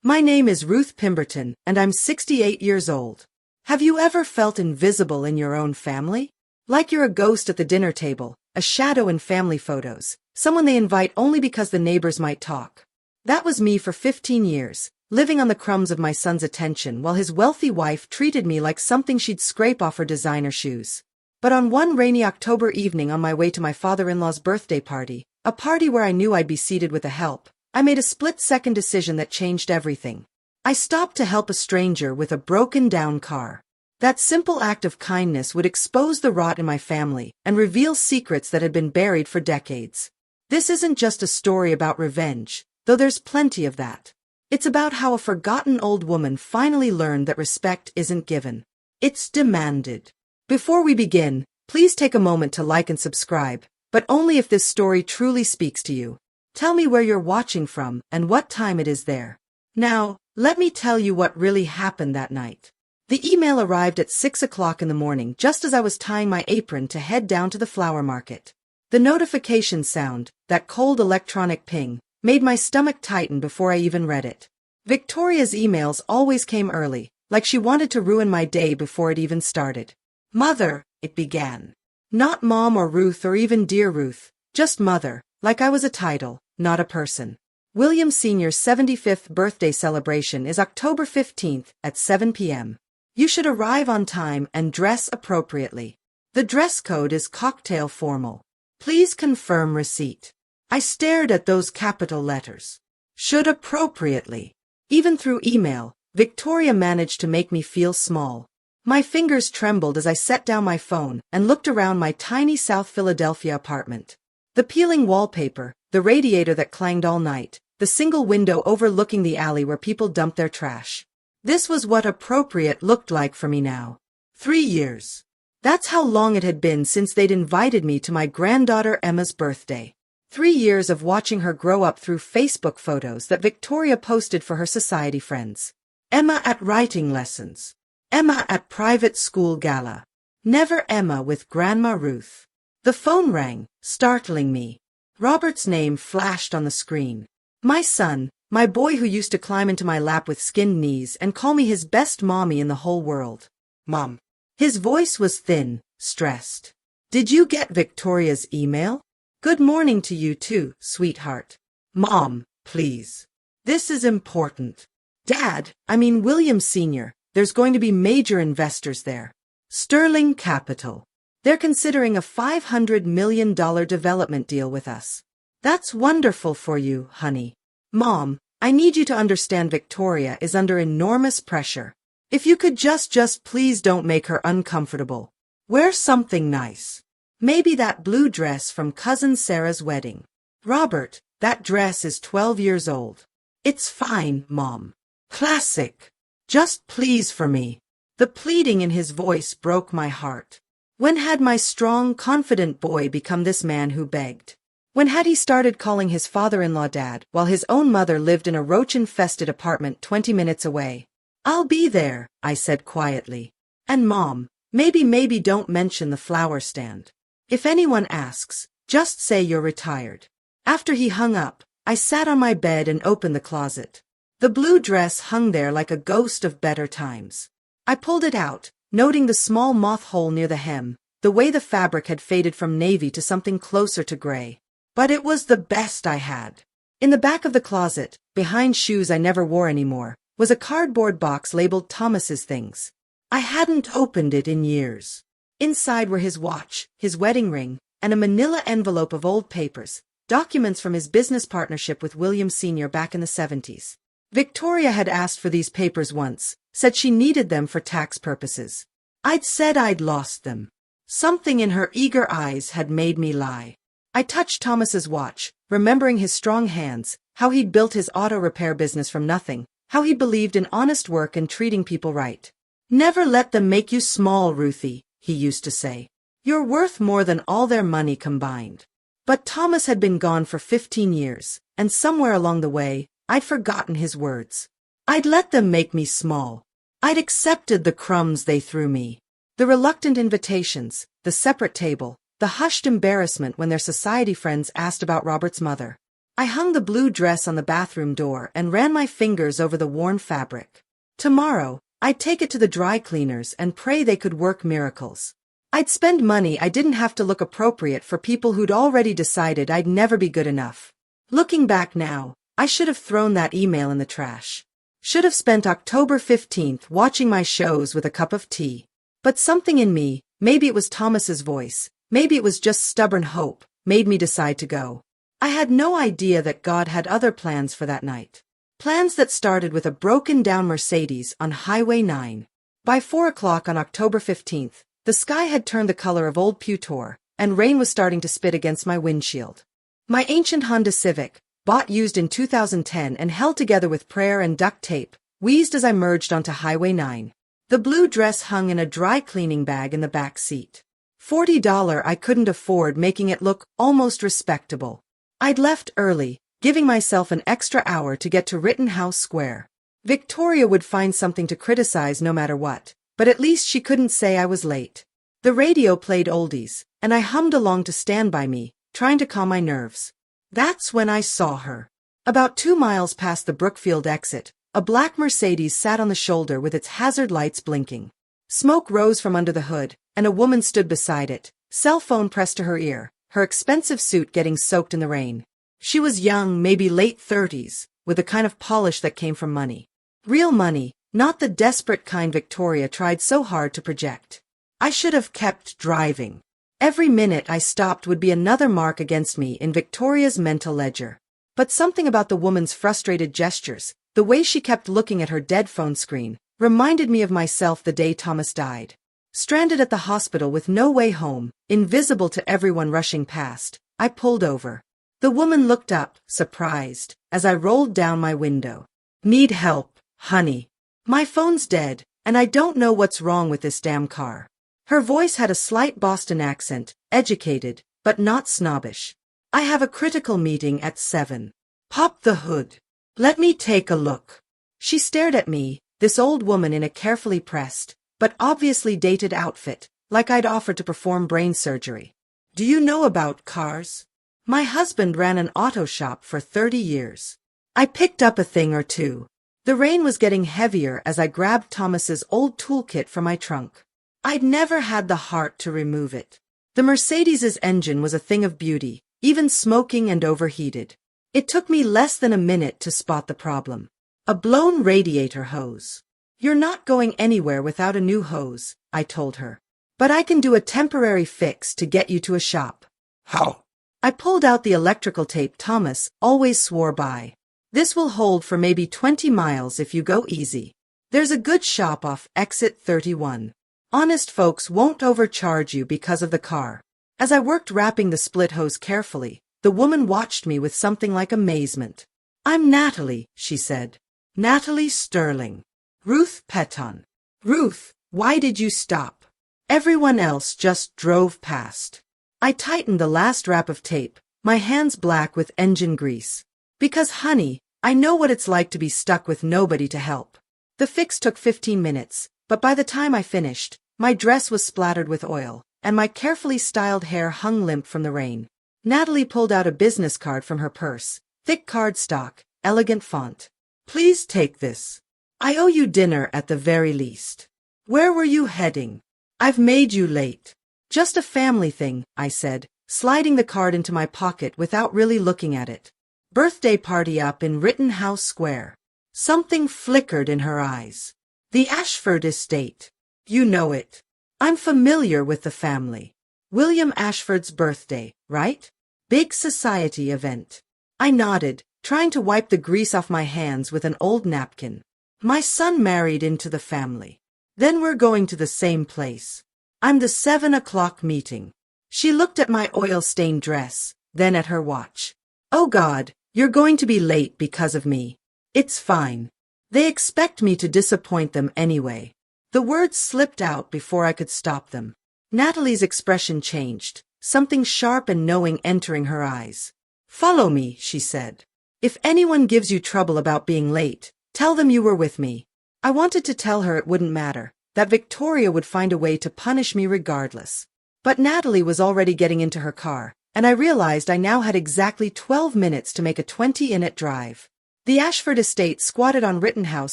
My name is Ruth Pemberton, and I'm 68 years old. Have you ever felt invisible in your own family? Like you're a ghost at the dinner table, a shadow in family photos, someone they invite only because the neighbors might talk. That was me for 15 years, living on the crumbs of my son's attention while his wealthy wife treated me like something she'd scrape off her designer shoes. But on one rainy October evening on my way to my father-in-law's birthday party, a party where I knew I'd be seated with a help, I made a split-second decision that changed everything. I stopped to help a stranger with a broken-down car. That simple act of kindness would expose the rot in my family and reveal secrets that had been buried for decades. This isn't just a story about revenge, though there's plenty of that. It's about how a forgotten old woman finally learned that respect isn't given. It's demanded. Before we begin, please take a moment to like and subscribe, but only if this story truly speaks to you. Tell me where you're watching from and what time it is there. Now, let me tell you what really happened that night. The email arrived at 6 o'clock in the morning just as I was tying my apron to head down to the flower market. The notification sound, that cold electronic ping, made my stomach tighten before I even read it. Victoria's emails always came early, like she wanted to ruin my day before it even started. Mother, it began. Not Mom or Ruth or even Dear Ruth, just Mother, like I was a title, not a person. William Sr.'s 75th birthday celebration is October 15th at 7 p.m. You should arrive on time and dress appropriately. The dress code is cocktail formal. Please confirm receipt. I stared at those capital letters. Should appropriately. Even through email, Victoria managed to make me feel small. My fingers trembled as I set down my phone and looked around my tiny South Philadelphia apartment. The peeling wallpaper, the radiator that clanged all night, the single window overlooking the alley where people dumped their trash. This was what appropriate looked like for me now. 3 years. That's how long it had been since they'd invited me to my granddaughter Emma's birthday. 3 years of watching her grow up through Facebook photos that Victoria posted for her society friends. Emma at writing lessons. Emma at private school gala. Never Emma with Grandma Ruth. The phone rang, startling me. Robert's name flashed on the screen. My son, my boy who used to climb into my lap with skinned knees and call me his best mommy in the whole world. Mom. His voice was thin, stressed. Did you get Victoria's email? Good morning to you too, sweetheart. Mom, please. This is important. Dad, William Sr., there's going to be major investors there. Sterling Capital. They're considering a $500 million development deal with us. That's wonderful for you, honey. Mom, I need you to understand Victoria is under enormous pressure. If you could just please don't make her uncomfortable. Wear something nice. Maybe that blue dress from Cousin Sarah's wedding. Robert, that dress is 12 years old. It's fine, Mom. Classic. Just please for me. The pleading in his voice broke my heart. When had my strong, confident boy become this man who begged? When had he started calling his father-in-law Dad while his own mother lived in a roach-infested apartment 20 minutes away? I'll be there, I said quietly. And Mom, maybe don't mention the flower stand. If anyone asks, just say you're retired. After he hung up, I sat on my bed and opened the closet. The blue dress hung there like a ghost of better times. I pulled it out, noting the small moth hole near the hem, the way the fabric had faded from navy to something closer to gray. But it was the best I had. In the back of the closet, behind shoes I never wore anymore, was a cardboard box labeled Thomas's Things. I hadn't opened it in years. Inside were his watch, his wedding ring, and a manila envelope of old papers, documents from his business partnership with William Sr. back in the 70s. Victoria had asked for these papers once, said she needed them for tax purposes. I'd said I'd lost them. Something in her eager eyes had made me lie. I touched Thomas's watch, remembering his strong hands, how he'd built his auto repair business from nothing, how he believed in honest work and treating people right. Never let them make you small, Ruthie, he used to say. You're worth more than all their money combined. But Thomas had been gone for 15 years, and somewhere along the way, I'd forgotten his words. I'd let them make me small. I'd accepted the crumbs they threw me. The reluctant invitations, the separate table, the hushed embarrassment when their society friends asked about Robert's mother. I hung the blue dress on the bathroom door and ran my fingers over the worn fabric. Tomorrow, I'd take it to the dry cleaners and pray they could work miracles. I'd spend money I didn't have to look appropriate for people who'd already decided I'd never be good enough. Looking back now, I should have thrown that email in the trash. Should have spent October 15th watching my shows with a cup of tea. But something in me, maybe it was Thomas's voice, maybe it was just stubborn hope, made me decide to go. I had no idea that God had other plans for that night. Plans that started with a broken-down Mercedes on Highway 9. By 4 o'clock on October 15th, the sky had turned the color of old pewter, and rain was starting to spit against my windshield. My ancient Honda Civic, bought used in 2010 and held together with prayer and duct tape, wheezed as I merged onto Highway 9. The blue dress hung in a dry cleaning bag in the back seat. $40 I couldn't afford, making it look almost respectable. I'd left early, giving myself an extra hour to get to Rittenhouse Square. Victoria would find something to criticize no matter what, but at least she couldn't say I was late. The radio played oldies, and I hummed along to Stand By Me, trying to calm my nerves. That's when I saw her. About 2 miles past the Brookfield exit, a black Mercedes sat on the shoulder with its hazard lights blinking. Smoke rose from under the hood, and a woman stood beside it, cell phone pressed to her ear, her expensive suit getting soaked in the rain. She was young, maybe late 30s, with the kind of polish that came from money. Real money, not the desperate kind Victoria tried so hard to project. I should have kept driving. Every minute I stopped would be another mark against me in Victoria's mental ledger. But something about the woman's frustrated gestures, the way she kept looking at her dead phone screen, reminded me of myself the day Thomas died. Stranded at the hospital with no way home, invisible to everyone rushing past, I pulled over. The woman looked up, surprised, as I rolled down my window. Need help, honey. My phone's dead, and I don't know what's wrong with this damn car. Her voice had a slight Boston accent, educated, but not snobbish. I have a critical meeting at 7. Pop the hood. Let me take a look. She stared at me, this old woman in a carefully pressed, but obviously dated outfit, like I'd offered to perform brain surgery. Do you know about cars? My husband ran an auto shop for 30 years. I picked up a thing or two. The rain was getting heavier as I grabbed Thomas's old toolkit from my trunk. I'd never had the heart to remove it. The Mercedes's engine was a thing of beauty, even smoking and overheated. It took me less than a minute to spot the problem. A blown radiator hose. You're not going anywhere without a new hose, I told her. But I can do a temporary fix to get you to a shop. How? I pulled out the electrical tape Thomas always swore by. This will hold for maybe 20 miles if you go easy. There's a good shop off exit 31. Honest folks won't overcharge you because of the car. As I worked wrapping the split hose carefully, the woman watched me with something like amazement. I'm Natalie, she said. Natalie Sterling. Ruth Petton. Ruth, why did you stop? Everyone else just drove past. I tightened the last wrap of tape, my hands black with engine grease. Because, honey, I know what it's like to be stuck with nobody to help. The fix took 15 minutes, but by the time I finished, my dress was splattered with oil, and my carefully styled hair hung limp from the rain. Natalie pulled out a business card from her purse, thick cardstock, elegant font. Please take this. I owe you dinner at the very least. Where were you heading? I've made you late. Just a family thing, I said, sliding the card into my pocket without really looking at it. Birthday party up in Rittenhouse Square. Something flickered in her eyes. The Ashford estate. You know it. I'm familiar with the family. William Ashford's birthday, right? Big society event. I nodded, trying to wipe the grease off my hands with an old napkin. My son married into the family. Then we're going to the same place. I'm the 7 o'clock meeting. She looked at my oil-stained dress, then at her watch. Oh God, you're going to be late because of me. It's fine. They expect me to disappoint them anyway. The words slipped out before I could stop them. Natalie's expression changed, something sharp and knowing entering her eyes. Follow me, she said. If anyone gives you trouble about being late, tell them you were with me. I wanted to tell her it wouldn't matter, that Victoria would find a way to punish me regardless. But Natalie was already getting into her car, and I realized I now had exactly 12 minutes to make a 20-minute drive. The Ashford estate squatted on Rittenhouse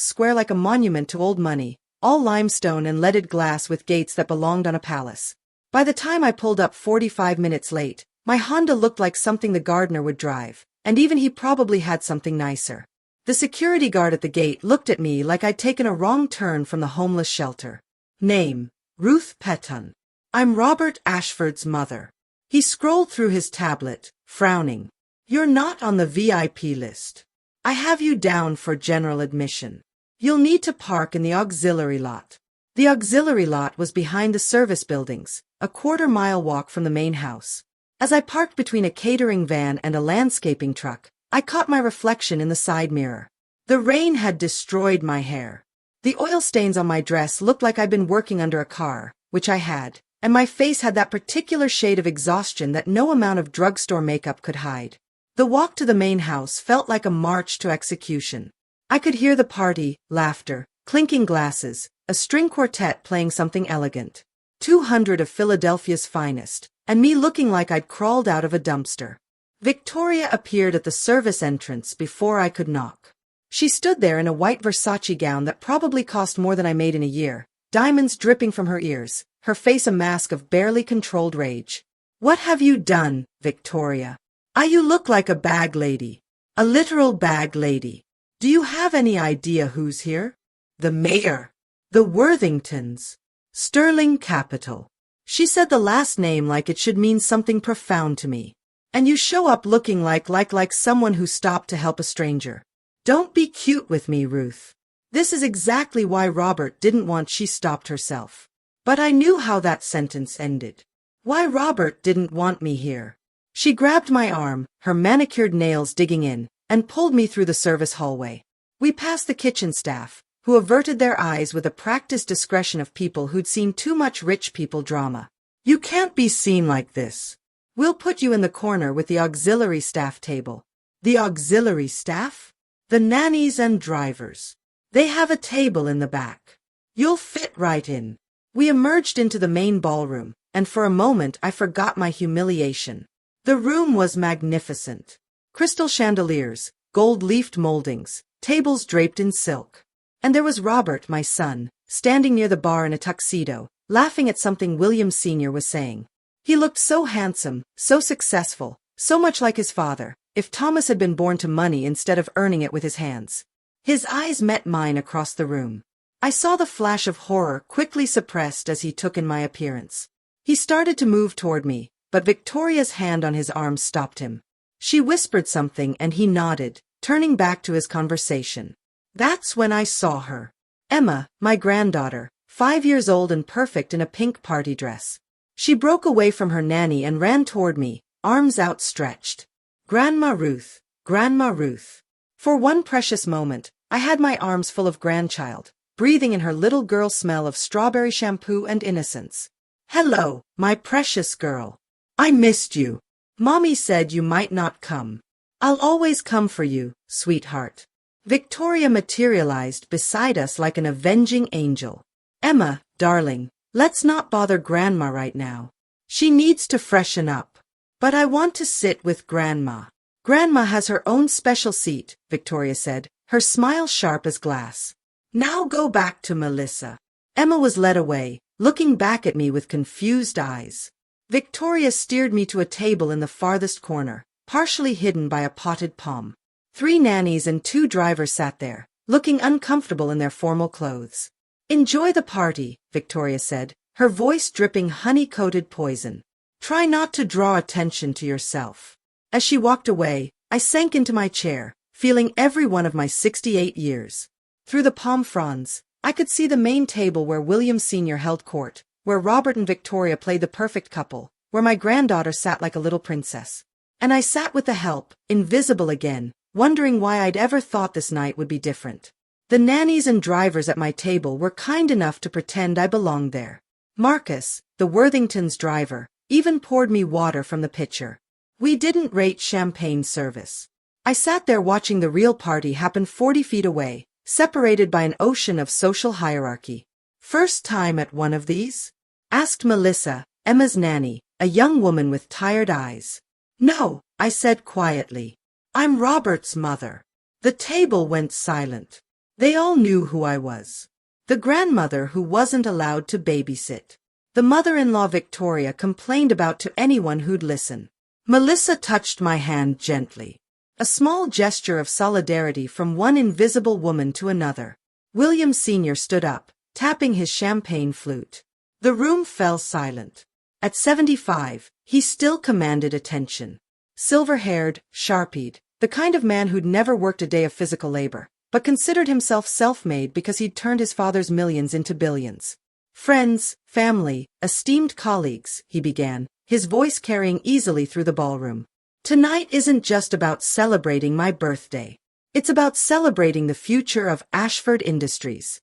Square like a monument to old money, all limestone and leaded glass with gates that belonged on a palace. By the time I pulled up 45 minutes late, my Honda looked like something the gardener would drive, and even he probably had something nicer. The security guard at the gate looked at me like I'd taken a wrong turn from the homeless shelter. Name: Ruth Petton. I'm Robert Ashford's mother. He scrolled through his tablet, frowning. You're not on the VIP list. I have you down for general admission. You'll need to park in the auxiliary lot. The auxiliary lot was behind the service buildings, a quarter-mile walk from the main house. As I parked between a catering van and a landscaping truck, I caught my reflection in the side mirror. The rain had destroyed my hair. The oil stains on my dress looked like I'd been working under a car, which I had, and my face had that particular shade of exhaustion that no amount of drugstore makeup could hide. The walk to the main house felt like a march to execution. I could hear the party, laughter, clinking glasses, a string quartet playing something elegant. 200 of Philadelphia's finest, and me looking like I'd crawled out of a dumpster. Victoria appeared at the service entrance before I could knock. She stood there in a white Versace gown that probably cost more than I made in a year, diamonds dripping from her ears, her face a mask of barely controlled rage. What have you done, Victoria? You look like a bag lady. A literal bag lady. Do you have any idea who's here? The mayor. The Worthingtons. Sterling Capital. She said the last name like it should mean something profound to me. And you show up looking like someone who stopped to help a stranger. Don't be cute with me, Ruth. This is exactly why Robert didn't want she stopped herself. But I knew how that sentence ended. Why Robert didn't want me here. She grabbed my arm, her manicured nails digging in, and pulled me through the service hallway. We passed the kitchen staff, who averted their eyes with the practiced discretion of people who'd seen too much rich people drama. You can't be seen like this. We'll put you in the corner with the auxiliary staff table. The auxiliary staff? The nannies and drivers. They have a table in the back. You'll fit right in. We emerged into the main ballroom, and for a moment I forgot my humiliation. The room was magnificent. Crystal chandeliers, gold-leafed moldings, tables draped in silk. And there was Robert, my son, standing near the bar in a tuxedo, laughing at something William Sr. was saying. He looked so handsome, so successful, so much like his father, if Thomas had been born to money instead of earning it with his hands. His eyes met mine across the room. I saw the flash of horror quickly suppressed as he took in my appearance. He started to move toward me, but Victoria's hand on his arm stopped him. She whispered something and he nodded, turning back to his conversation. That's when I saw her. Emma, my granddaughter, 5 years old and perfect in a pink party dress. She broke away from her nanny and ran toward me, arms outstretched. Grandma Ruth, Grandma Ruth. For one precious moment, I had my arms full of grandchild, breathing in her little girl smell of strawberry shampoo and innocence. Hello, my precious girl. I missed you. Mommy said you might not come. I'll always come for you, sweetheart. Victoria materialized beside us like an avenging angel. Emma, darling, let's not bother Grandma right now. She needs to freshen up. But I want to sit with Grandma. Grandma has her own special seat, Victoria said, her smile sharp as glass. Now go back to Melissa. Emma was led away, looking back at me with confused eyes. Victoria steered me to a table in the farthest corner, partially hidden by a potted palm. 3 nannies and 2 drivers sat there, looking uncomfortable in their formal clothes. Enjoy the party, Victoria said, her voice dripping honey-coated poison. Try not to draw attention to yourself. As she walked away, I sank into my chair, feeling every one of my 68 years. Through the palm fronds, I could see the main table where William Sr. held court, where Robert and Victoria played the perfect couple, where my granddaughter sat like a little princess. And I sat with the help, invisible again, wondering why I'd ever thought this night would be different. The nannies and drivers at my table were kind enough to pretend I belonged there. Marcus, the Worthingtons' driver, even poured me water from the pitcher. We didn't rate champagne service. I sat there watching the real party happen 40 feet away, separated by an ocean of social hierarchy. First time at one of these? Asked Melissa, Emma's nanny, a young woman with tired eyes. No, I said quietly. I'm Robert's mother. The table went silent. They all knew who I was. The grandmother who wasn't allowed to babysit. The mother-in-law Victoria complained about to anyone who'd listen. Melissa touched my hand gently. A small gesture of solidarity from one invisible woman to another. William Sr. stood up, tapping his champagne flute. The room fell silent. At 75, he still commanded attention. Silver-haired, sharp-eyed, the kind of man who'd never worked a day of physical labor, but considered himself self-made because he'd turned his father's millions into billions. Friends, family, esteemed colleagues, he began, his voice carrying easily through the ballroom. Tonight isn't just about celebrating my birthday. It's about celebrating the future of Ashford Industries.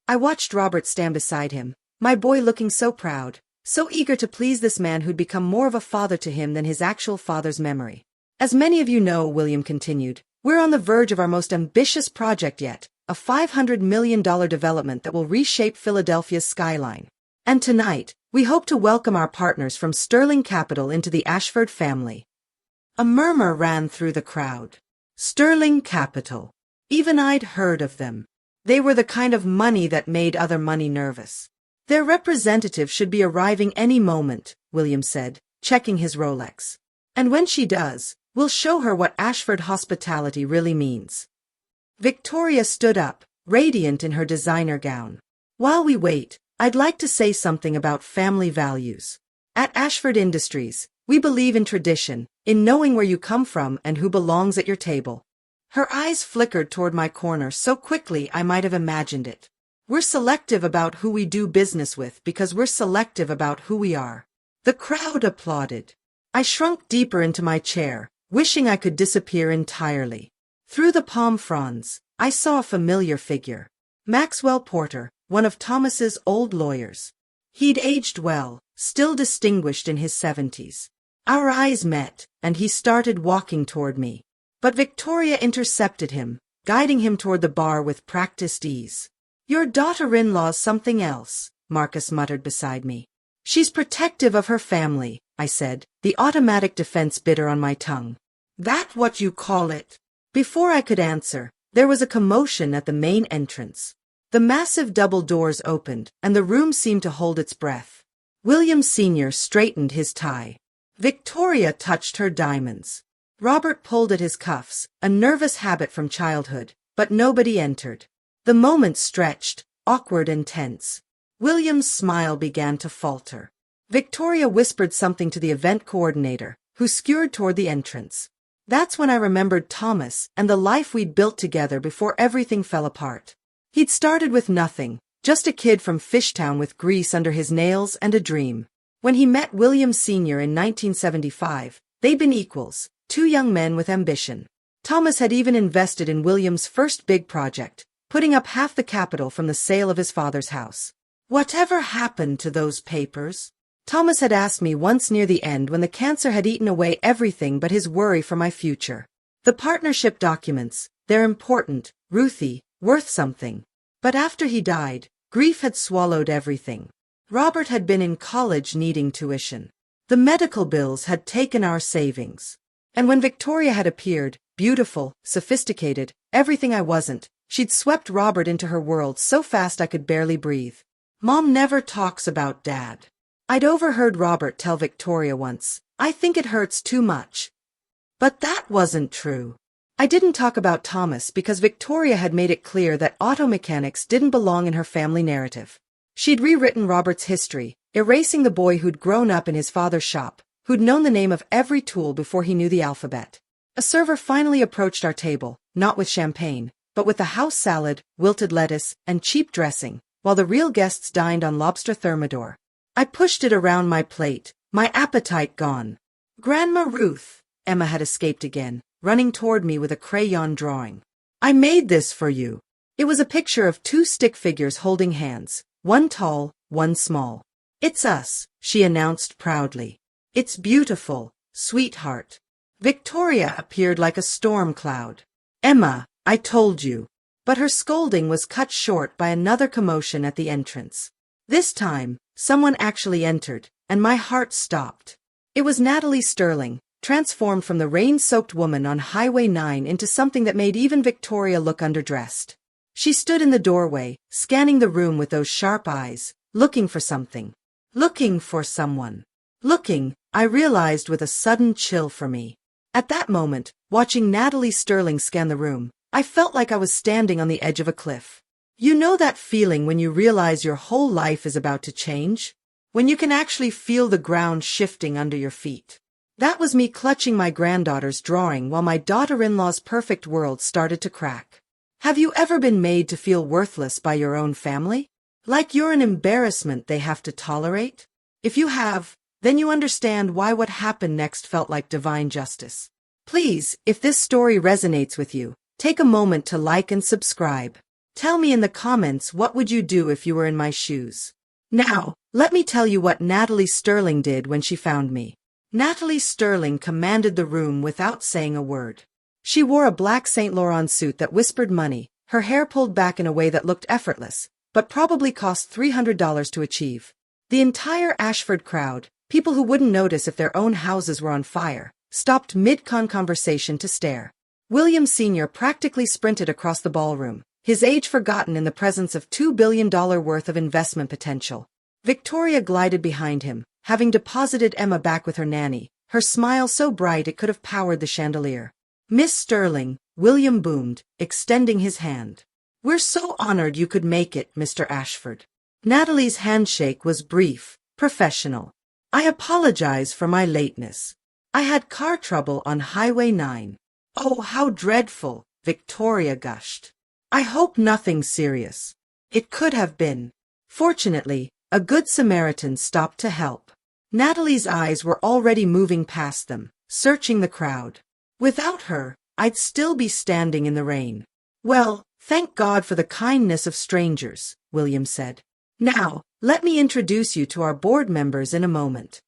I watched Robert stand beside him, my boy looking so proud, so eager to please this man who'd become more of a father to him than his actual father's memory. As many of you know, William continued, we're on the verge of our most ambitious project yet, a $500 million development that will reshape Philadelphia's skyline. And tonight, we hope to welcome our partners from Sterling Capital into the Ashford family. A murmur ran through the crowd. Sterling Capital. Even I'd heard of them. They were the kind of money that made other money nervous. Their representative should be arriving any moment, William said, checking his Rolex. And when she does, we'll show her what Ashford hospitality really means. Victoria stood up, radiant in her designer gown. While we wait, I'd like to say something about family values. At Ashford Industries, we believe in tradition, in knowing where you come from and who belongs at your table. Her eyes flickered toward my corner so quickly I might have imagined it. We're selective about who we do business with because we're selective about who we are. The crowd applauded. I shrunk deeper into my chair, wishing I could disappear entirely. Through the palm fronds, I saw a familiar figure. Maxwell Porter, one of Thomas's old lawyers. He'd aged well, still distinguished in his 70s. Our eyes met, and he started walking toward me. But Victoria intercepted him, guiding him toward the bar with practiced ease. Your daughter-in-law's something else, Marcus muttered beside me. She's protective of her family, I said, the automatic defense bitter on my tongue. That what you call it? Before I could answer, there was a commotion at the main entrance. The massive double doors opened, and the room seemed to hold its breath. William Sr. straightened his tie. Victoria touched her diamonds. Robert pulled at his cuffs, a nervous habit from childhood, but nobody entered. The moment stretched, awkward and tense. William's smile began to falter. Victoria whispered something to the event coordinator, who scurried toward the entrance. That's when I remembered Thomas and the life we'd built together before everything fell apart. He'd started with nothing, just a kid from Fishtown with grease under his nails and a dream. When he met William Sr. in 1975, they'd been equals, two young men with ambition. Thomas had even invested in William's first big project, putting up half the capital from the sale of his father's house. Whatever happened to those papers? Thomas had asked me once near the end when the cancer had eaten away everything but his worry for my future. The partnership documents, they're important, Ruthie, worth something. But after he died, grief had swallowed everything. Robert had been in college needing tuition. The medical bills had taken our savings. And when Victoria had appeared, beautiful, sophisticated, everything I wasn't, she'd swept Robert into her world so fast I could barely breathe. Mom never talks about Dad. I'd overheard Robert tell Victoria once, I think it hurts too much. But that wasn't true. I didn't talk about Thomas because Victoria had made it clear that auto mechanics didn't belong in her family narrative. She'd rewritten Robert's history, erasing the boy who'd grown up in his father's shop, who'd known the name of every tool before he knew the alphabet. A server finally approached our table, not with champagne, but with the house salad, wilted lettuce, and cheap dressing, while the real guests dined on lobster thermidor. I pushed it around my plate, my appetite gone. Grandma Ruth, Emma had escaped again, running toward me with a crayon drawing. I made this for you. It was a picture of two stick figures holding hands, one tall, one small. It's us, she announced proudly. It's beautiful, sweetheart. Victoria appeared like a storm cloud. Emma, I told you. But her scolding was cut short by another commotion at the entrance. This time, someone actually entered, and my heart stopped. It was Natalie Sterling, transformed from the rain-soaked woman on Highway 9 into something that made even Victoria look underdressed. She stood in the doorway, scanning the room with those sharp eyes, looking for something. Looking for someone. Looking, I realized with a sudden chill for me. At that moment, watching Natalie Sterling scan the room, I felt like I was standing on the edge of a cliff. You know that feeling when you realize your whole life is about to change? When you can actually feel the ground shifting under your feet. That was me clutching my granddaughter's drawing while my daughter-in-law's perfect world started to crack. Have you ever been made to feel worthless by your own family? Like you're an embarrassment they have to tolerate? If you have, then you understand why what happened next felt like divine justice. Please, if this story resonates with you, take a moment to like and subscribe. Tell me in the comments what would you do if you were in my shoes. Now, let me tell you what Natalie Sterling did when she found me. Natalie Sterling commanded the room without saying a word. She wore a black Saint Laurent suit that whispered money, her hair pulled back in a way that looked effortless, but probably cost $300 to achieve. The entire Ashford crowd, people who wouldn't notice if their own houses were on fire, stopped mid-conversation to stare. William Sr. practically sprinted across the ballroom, his age forgotten in the presence of $2 billion worth of investment potential. Victoria glided behind him, having deposited Emma back with her nanny, her smile so bright it could have powered the chandelier. Miss Sterling, William boomed, extending his hand. We're so honored you could make it, Mr. Ashford. Natalie's handshake was brief, professional. I apologize for my lateness. I had car trouble on Highway 9. Oh, how dreadful, Victoria gushed. I hope nothing serious. It could have been. Fortunately, a good Samaritan stopped to help. Natalie's eyes were already moving past them, searching the crowd. Without her, I'd still be standing in the rain. Well, thank God for the kindness of strangers, William said. Now, let me introduce you to our board members in a moment.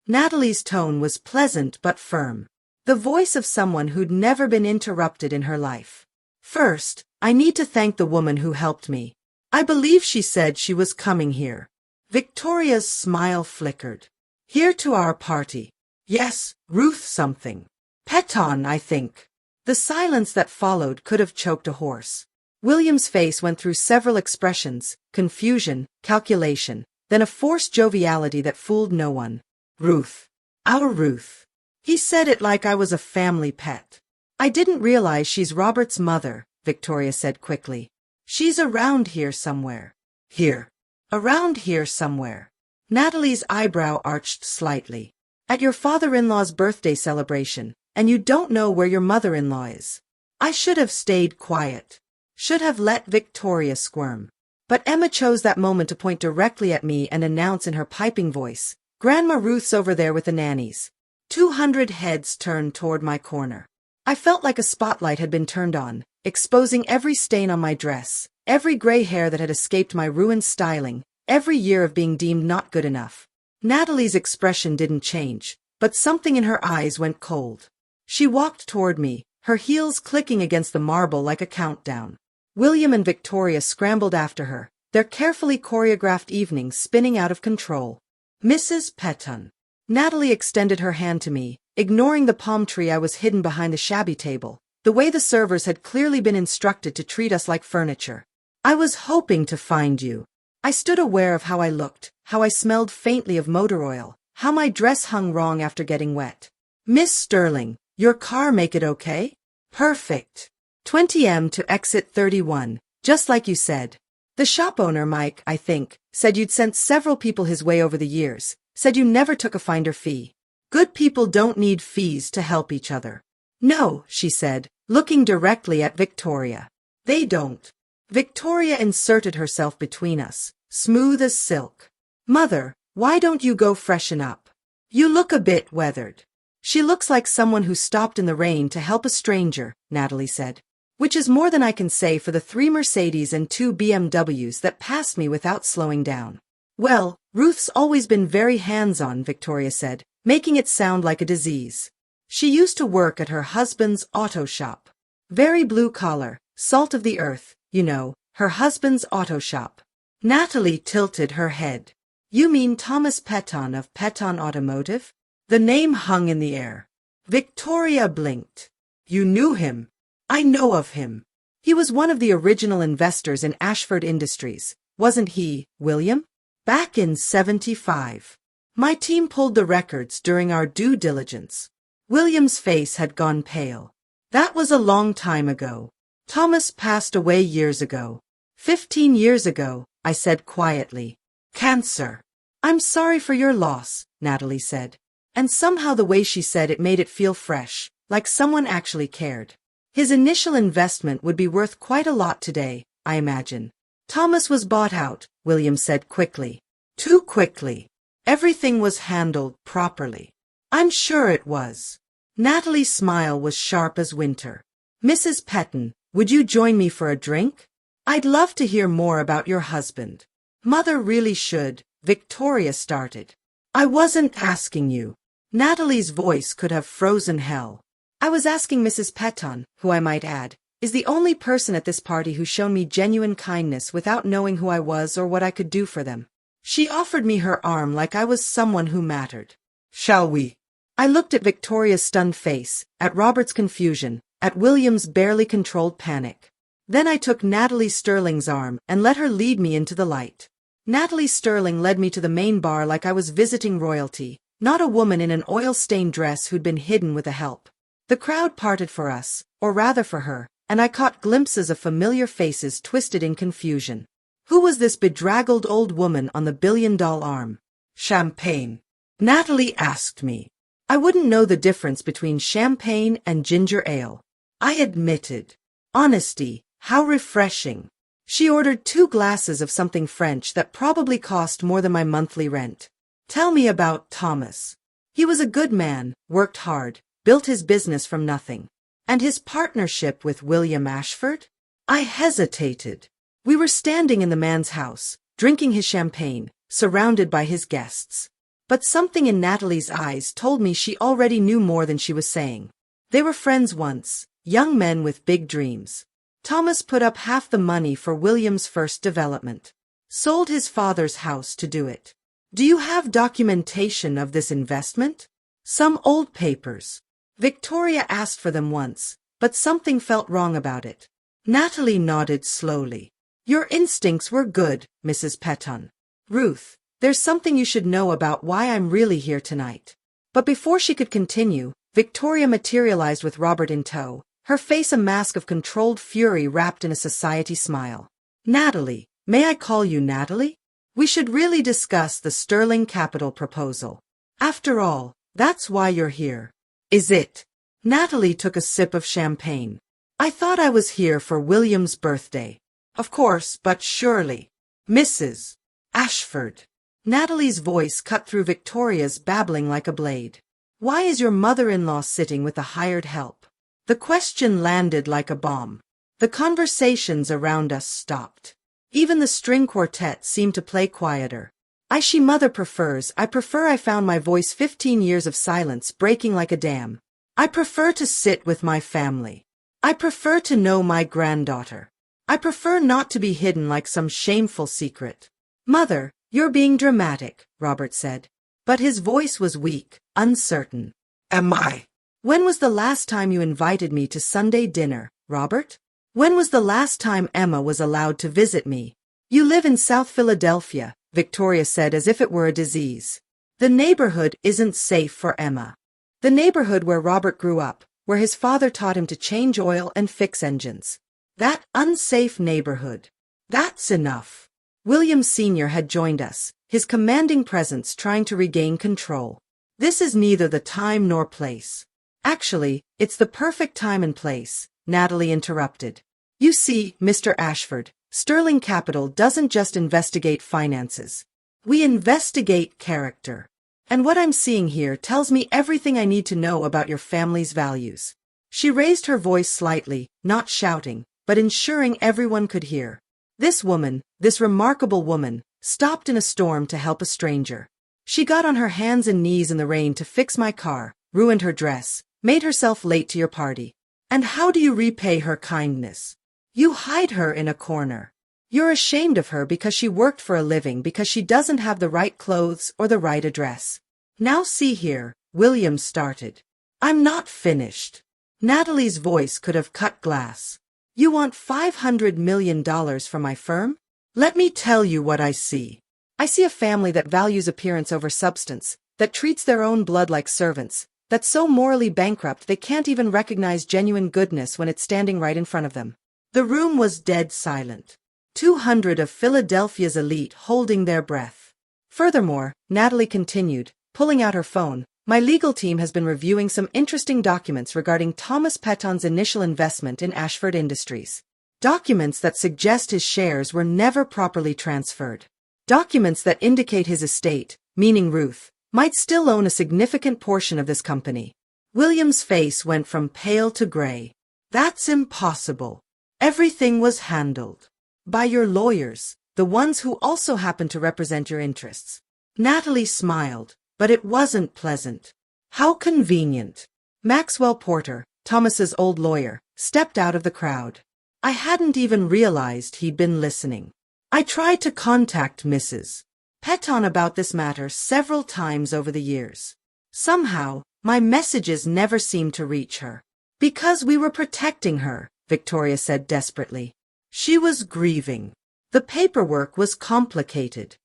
Natalie's tone was pleasant but firm. The voice of someone who'd never been interrupted in her life. First, I need to thank the woman who helped me. I believe she said she was coming here. Victoria's smile flickered. Here to our party. Yes, Ruth something. Peton, I think. The silence that followed could have choked a horse. William's face went through several expressions, confusion, calculation, then a forced joviality that fooled no one. Ruth. Our Ruth. He said it like I was a family pet. I didn't realize she's Robert's mother, Victoria said quickly. She's around here somewhere. Here. Around here somewhere. Natalie's eyebrow arched slightly. At your father-in-law's birthday celebration, and you don't know where your mother-in-law is. I should have stayed quiet. Should have let Victoria squirm. But Emma chose that moment to point directly at me and announce in her piping voice, Grandma Ruth's over there with the nannies. 200 heads turned toward my corner. I felt like a spotlight had been turned on, exposing every stain on my dress, every gray hair that had escaped my ruined styling, every year of being deemed not good enough. Natalie's expression didn't change, but something in her eyes went cold. She walked toward me, her heels clicking against the marble like a countdown. William and Victoria scrambled after her, their carefully choreographed evening spinning out of control. Mrs. Peton. Natalie extended her hand to me, ignoring the palm tree I was hidden behind the shabby table, the way the servers had clearly been instructed to treat us like furniture. I was hoping to find you. I stood aware of how I looked, how I smelled faintly of motor oil, how my dress hung wrong after getting wet. Miss Sterling, your car make it okay? Perfect. 20M to exit 31, just like you said. The shop owner, Mike, I think, said you'd sent several people his way over the years, said you never took a finder fee. Good people don't need fees to help each other. No, she said, looking directly at Victoria. They don't. Victoria inserted herself between us, smooth as silk. Mother, why don't you go freshen up? You look a bit weathered. She looks like someone who stopped in the rain to help a stranger, Natalie said. Which is more than I can say for the 3 Mercedes and 2 BMWs that passed me without slowing down. Well, Ruth's always been very hands-on, Victoria said, making it sound like a disease. She used to work at her husband's auto shop. Very blue collar, salt of the earth, you know, her husband's auto shop. Natalie tilted her head. You mean Thomas Peton of Peton Automotive? The name hung in the air. Victoria blinked. You knew him? I know of him. He was one of the original investors in Ashford Industries, wasn't he, William? Back in '75. My team pulled the records during our due diligence. William's face had gone pale. That was a long time ago. Thomas passed away years ago. 15 years ago, I said quietly. Cancer. I'm sorry for your loss, Natalie said. And somehow the way she said it made it feel fresh, like someone actually cared. His initial investment would be worth quite a lot today, I imagine. Thomas was bought out, William said quickly. Too quickly. Everything was handled properly. I'm sure it was. Natalie's smile was sharp as winter. Mrs. Petton, would you join me for a drink? I'd love to hear more about your husband. Mother really should, Victoria started. I wasn't asking you. Natalie's voice could have frozen hell. I was asking Mrs. Petton, who I might add, is the only person at this party who's shown me genuine kindness without knowing who I was or what I could do for them. She offered me her arm like I was someone who mattered. Shall we? I looked at Victoria's stunned face, at Robert's confusion, at William's barely controlled panic. Then I took Natalie Sterling's arm and let her lead me into the light. Natalie Sterling led me to the main bar like I was visiting royalty, not a woman in an oil-stained dress who'd been hidden with a help. The crowd parted for us, or rather for her, and I caught glimpses of familiar faces twisted in confusion. Who was this bedraggled old woman on the billion-dollar arm? Champagne. Natalie asked me. I wouldn't know the difference between champagne and ginger ale. I admitted. Honesty, how refreshing. She ordered 2 glasses of something French that probably cost more than my monthly rent. Tell me about Thomas. He was a good man, worked hard, built his business from nothing. And his partnership with William Ashford? I hesitated. We were standing in the man's house, drinking his champagne, surrounded by his guests. But something in Natalie's eyes told me she already knew more than she was saying. They were friends once, young men with big dreams. Thomas put up half the money for William's first development. Sold his father's house to do it. Do you have documentation of this investment? Some old papers. Victoria asked for them once, but something felt wrong about it. Natalie nodded slowly. Your instincts were good, Mrs. Petton. Ruth, there's something you should know about why I'm really here tonight. But before she could continue, Victoria materialized with Robert in tow, her face a mask of controlled fury wrapped in a society smile. Natalie, may I call you Natalie? We should really discuss the Sterling Capital proposal. After all, that's why you're here. Is it? Natalie took a sip of champagne. I thought I was here for William's birthday. Of course, but surely. Mrs. Ashford. Natalie's voice cut through Victoria's babbling like a blade. Why is your mother-in-law sitting with a hired help? The question landed like a bomb. The conversations around us stopped. Even the string quartet seemed to play quieter. She mother prefers, I prefer I found my voice 15 years of silence breaking like a dam. I prefer to sit with my family. I prefer to know my granddaughter. I prefer not to be hidden like some shameful secret. Mother, you're being dramatic, Robert said. But his voice was weak, uncertain. Am I? When was the last time you invited me to Sunday dinner, Robert? When was the last time Emma was allowed to visit me? You live in South Philadelphia, Victoria said as if it were a disease. The neighborhood isn't safe for Emma. The neighborhood where Robert grew up, where his father taught him to change oil and fix engines. That unsafe neighborhood. That's enough. William Sr. had joined us, his commanding presence trying to regain control. This is neither the time nor place. Actually, it's the perfect time and place, Natalie interrupted. You see, Mr. Ashford, Sterling Capital doesn't just investigate finances. We investigate character. And what I'm seeing here tells me everything I need to know about your family's values. She raised her voice slightly, not shouting, but ensuring everyone could hear. This woman, this remarkable woman, stopped in a storm to help a stranger. She got on her hands and knees in the rain to fix my car, ruined her dress, made herself late to your party. And how do you repay her kindness? You hide her in a corner. You're ashamed of her because she worked for a living, because she doesn't have the right clothes or the right address. Now see here, William started. I'm not finished. Natalie's voice could have cut glass. You want $500 million from my firm? Let me tell you what I see. I see a family that values appearance over substance, that treats their own blood like servants, that's so morally bankrupt they can't even recognize genuine goodness when it's standing right in front of them. The room was dead silent. 200 of Philadelphia's elite holding their breath. Furthermore, Natalie continued, pulling out her phone, my legal team has been reviewing some interesting documents regarding Thomas Petton's initial investment in Ashford Industries. Documents that suggest his shares were never properly transferred. Documents that indicate his estate, meaning Ruth, might still own a significant portion of this company. William's face went from pale to gray. That's impossible. Everything was handled by your lawyers, the ones who also happen to represent your interests. Natalie smiled, but it wasn't pleasant. How convenient. Maxwell Porter, Thomas's old lawyer, stepped out of the crowd. I hadn't even realized he'd been listening. I tried to contact Mrs. Petton about this matter several times over the years. Somehow, my messages never seemed to reach her. Because we were protecting her, Victoria said desperately. She was grieving. The paperwork was complicated.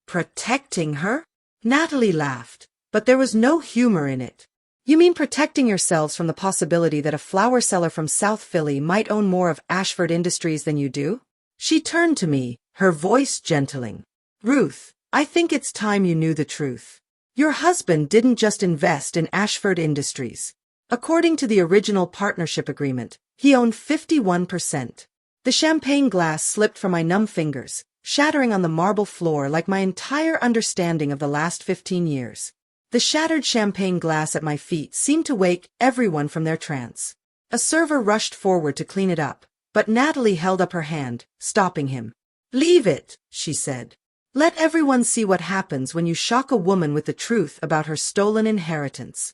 Protecting her? Natalie laughed, but there was no humor in it. You mean protecting yourselves from the possibility that a flower seller from South Philly might own more of Ashford Industries than you do? She turned to me, her voice gentling. Ruth, I think it's time you knew the truth. Your husband didn't just invest in Ashford Industries. According to the original partnership agreement, he owned 51%. The champagne glass slipped from my numb fingers, shattering on the marble floor like my entire understanding of the last 15 years. The shattered champagne glass at my feet seemed to wake everyone from their trance. A server rushed forward to clean it up, but Natalie held up her hand, stopping him. Leave it, she said. Let everyone see what happens when you shock a woman with the truth about her stolen inheritance.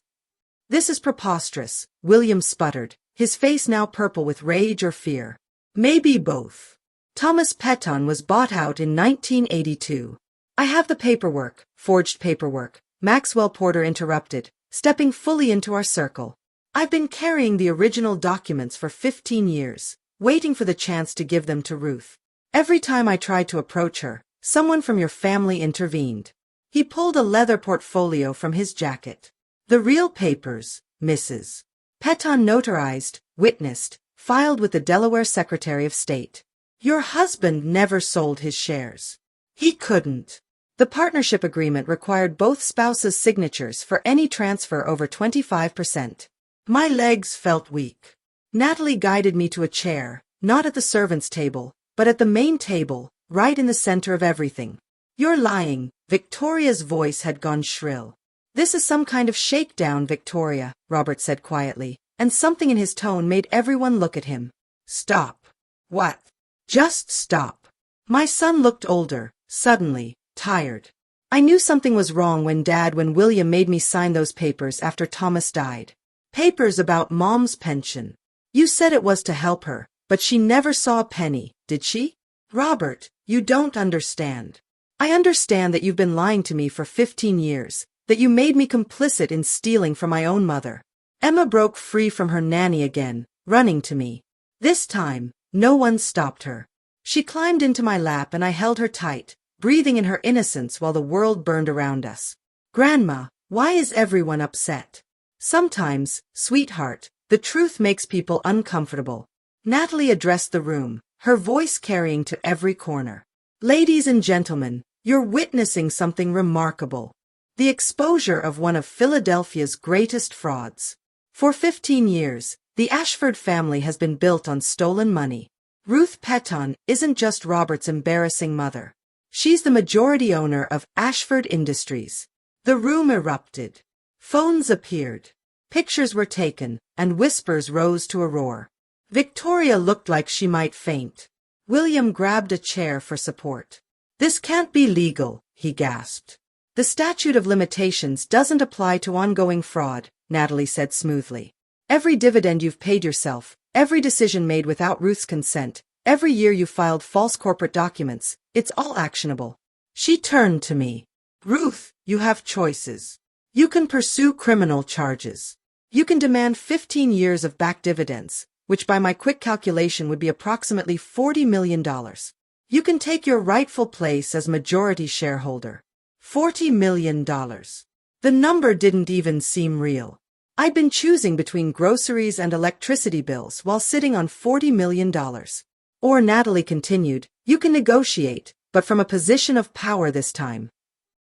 This is preposterous, William sputtered, his face now purple with rage or fear. Maybe both. Thomas Petton was bought out in 1982. I have the paperwork, forged paperwork, Maxwell Porter interrupted, stepping fully into our circle. I've been carrying the original documents for 15 years, waiting for the chance to give them to Ruth. Every time I tried to approach her, someone from your family intervened. He pulled a leather portfolio from his jacket. The real papers, Mrs. Petton notarized, witnessed, filed with the Delaware Secretary of State. Your husband never sold his shares. He couldn't. The partnership agreement required both spouses' signatures for any transfer over 25%. My legs felt weak. Natalie guided me to a chair, not at the servants' table, but at the main table, right in the center of everything. You're lying, Victoria's voice had gone shrill. This is some kind of shakedown, Victoria, Robert said quietly, and something in his tone made everyone look at him. Stop. What? Just stop. My son looked older, suddenly, tired. I knew something was wrong when William made me sign those papers after Thomas died. Papers about Mom's pension. You said it was to help her, but she never saw a penny, did she? Robert, you don't understand. I understand that you've been lying to me for 15 years, that you made me complicit in stealing from my own mother. Emma broke free from her nanny again, running to me. This time, no one stopped her. She climbed into my lap and I held her tight, breathing in her innocence while the world burned around us. Grandma, why is everyone upset? Sometimes, sweetheart, the truth makes people uncomfortable. Natalie addressed the room, her voice carrying to every corner. Ladies and gentlemen, you're witnessing something remarkable. The exposure of one of Philadelphia's greatest frauds. For 15 years, the Ashford family has been built on stolen money. Ruth Petton isn't just Robert's embarrassing mother. She's the majority owner of Ashford Industries. The room erupted. Phones appeared. Pictures were taken, and whispers rose to a roar. Victoria looked like she might faint. William grabbed a chair for support. This can't be legal, he gasped. The statute of limitations doesn't apply to ongoing fraud, Natalie said smoothly. Every dividend you've paid yourself, every decision made without Ruth's consent, every year you filed false corporate documents, it's all actionable. She turned to me. Ruth, you have choices. You can pursue criminal charges. You can demand 15 years of back dividends, which by my quick calculation would be approximately $40 million. You can take your rightful place as majority shareholder. $40 million. The number didn't even seem real. I'd been choosing between groceries and electricity bills while sitting on $40 million. Or Natalie continued, you can negotiate, but from a position of power this time.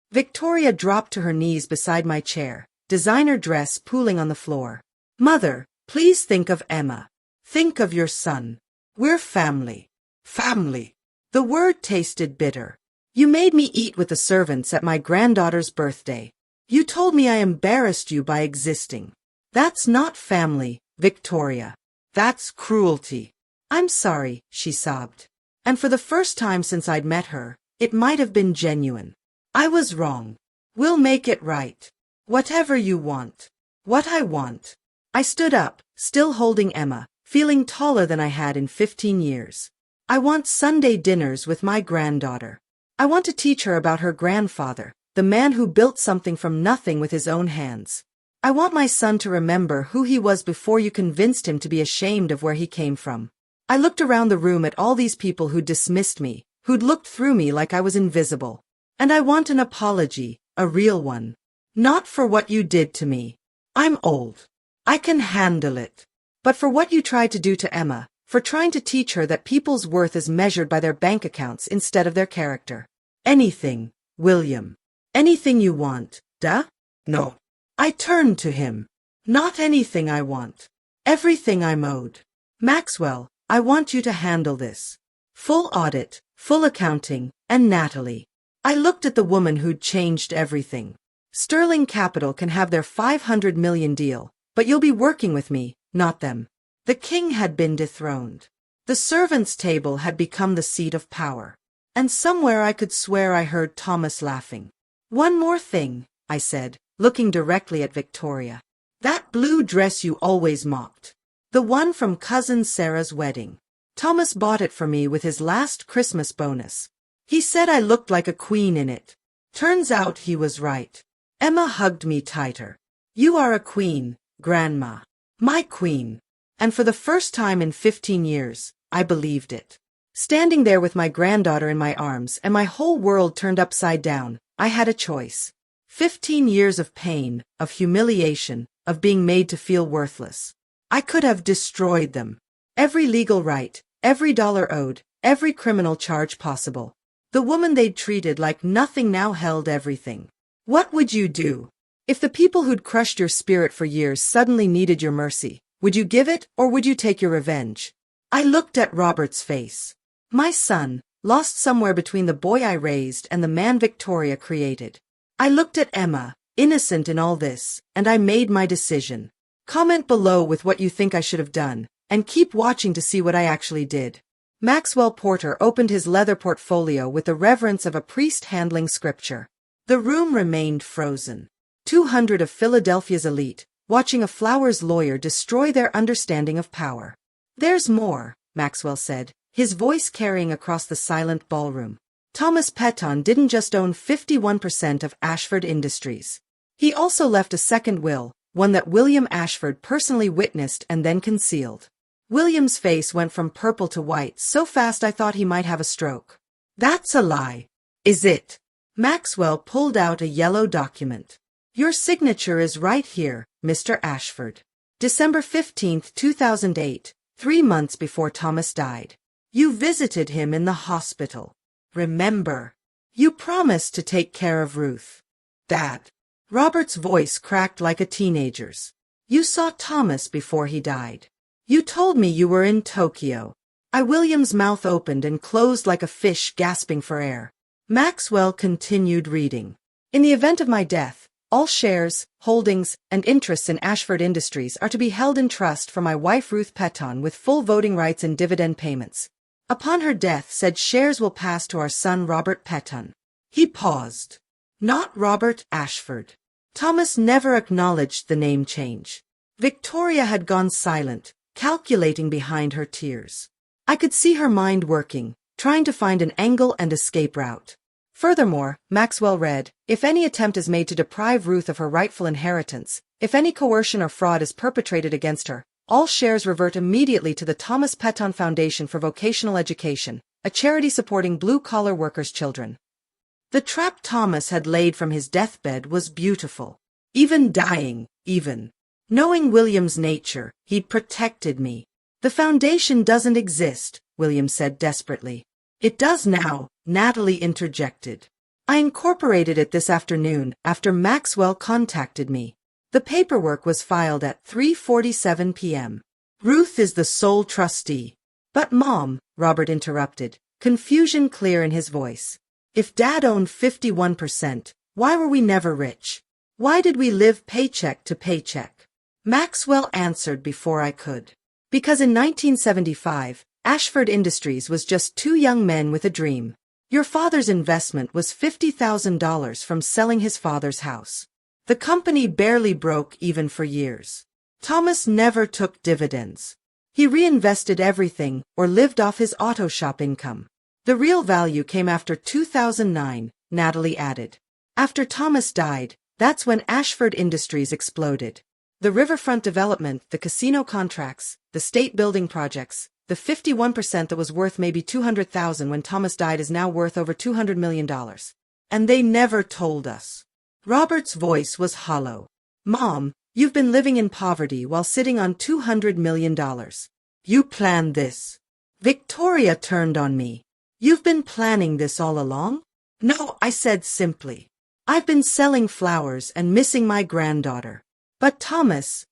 Victoria dropped to her knees beside my chair, designer dress pooling on the floor. Mother, please think of Emma. Think of your son. We're family. Family. The word tasted bitter. You made me eat with the servants at my granddaughter's birthday. You told me I embarrassed you by existing. That's not family, Victoria. That's cruelty. I'm sorry, she sobbed. And for the first time since I'd met her, it might have been genuine. I was wrong. We'll make it right. Whatever you want. What I want. I stood up, still holding Emma, feeling taller than I had in 15 years. I want Sunday dinners with my granddaughter. I want to teach her about her grandfather, the man who built something from nothing with his own hands. I want my son to remember who he was before you convinced him to be ashamed of where he came from. I looked around the room at all these people who'd dismissed me, who'd looked through me like I was invisible. And I want an apology, a real one. Not for what you did to me. I'm old. I can handle it. But for what you tried to do to Emma, for trying to teach her that people's worth is measured by their bank accounts instead of their character. Anything, William. Anything you want, duh? No. I turned to him. Not anything I want. Everything I'm owed. Maxwell, I want you to handle this. Full audit, full accounting, and Natalie. I looked at the woman who'd changed everything. Sterling Capital can have their $500 million deal, but you'll be working with me, not them. The king had been dethroned. The servants' table had become the seat of power. And somewhere I could swear I heard Thomas laughing. One more thing, I said, looking directly at Victoria. That blue dress you always mocked. The one from Cousin Sarah's wedding. Thomas bought it for me with his last Christmas bonus. He said I looked like a queen in it. Turns out he was right. Emma hugged me tighter. You are a queen, Grandma. My queen. And for the first time in 15 years, I believed it. Standing there with my granddaughter in my arms and my whole world turned upside down, I had a choice. 15 years of pain, of humiliation, of being made to feel worthless. I could have destroyed them. Every legal right, every dollar owed, every criminal charge possible. The woman they'd treated like nothing now held everything. What would you do? If the people who'd crushed your spirit for years suddenly needed your mercy, would you give it or would you take your revenge? I looked at Robert's face. My son, lost somewhere between the boy I raised and the man Victoria created. I looked at Emma, innocent in all this, and I made my decision. Comment below with what you think I should have done, and keep watching to see what I actually did. Maxwell Porter opened his leather portfolio with the reverence of a priest handling scripture. The room remained frozen. 200 of Philadelphia's elite, watching a Flowers lawyer destroy their understanding of power. There's more, Maxwell said, his voice carrying across the silent ballroom. Thomas Petton didn't just own 51% of Ashford Industries. He also left a second will, one that William Ashford personally witnessed and then concealed. William's face went from purple to white so fast I thought he might have a stroke. That's a lie. Is it? Maxwell pulled out a yellow document. Your signature is right here, Mr. Ashford. December 15, 2008, 3 months before Thomas died. You visited him in the hospital. Remember, you promised to take care of Ruth. Dad. Robert's voice cracked like a teenager's. You saw Thomas before he died. You told me you were in Tokyo. William's mouth opened and closed like a fish gasping for air. Maxwell continued reading. In the event of my death, all shares, holdings, and interests in Ashford Industries are to be held in trust for my wife Ruth Petton with full voting rights and dividend payments. Upon her death, said shares will pass to our son Robert Petton. He paused. Not Robert Ashford. Thomas never acknowledged the name change. Victoria had gone silent, calculating behind her tears. I could see her mind working, trying to find an angle and escape route. Furthermore, Maxwell read, if any attempt is made to deprive Ruth of her rightful inheritance, If any coercion or fraud is perpetrated against her, all shares revert immediately to the Thomas Petton Foundation for Vocational Education, a charity supporting blue-collar workers' children. The trap Thomas had laid from his deathbed was beautiful. Even dying, knowing William's nature, he'd protected me. The foundation doesn't exist, William said desperately. It does now, Natalie interjected. I incorporated it this afternoon after Maxwell contacted me. The paperwork was filed at 3:47 p.m. Ruth is the sole trustee. But Mom, Robert interrupted, confusion clear in his voice. If Dad owned 51%, why were we never rich? Why did we live paycheck to paycheck? Maxwell answered before I could. Because in 1975, Ashford Industries was just two young men with a dream. Your father's investment was $50,000 from selling his father's house. The company barely broke even for years. Thomas never took dividends. He reinvested everything or lived off his auto shop income. The real value came after 2009, Natalie added. After Thomas died, that's when Ashford Industries exploded. The riverfront development, the casino contracts, the state building projects, the 51% that was worth maybe $200,000 when Thomas died is now worth over $200 million. And they never told us. Robert's voice was hollow. Mom, you've been living in poverty while sitting on $200 million. You planned this. Victoria turned on me. You've been planning this all along? No, I said simply. I've been selling flowers and missing my granddaughter. But Thomas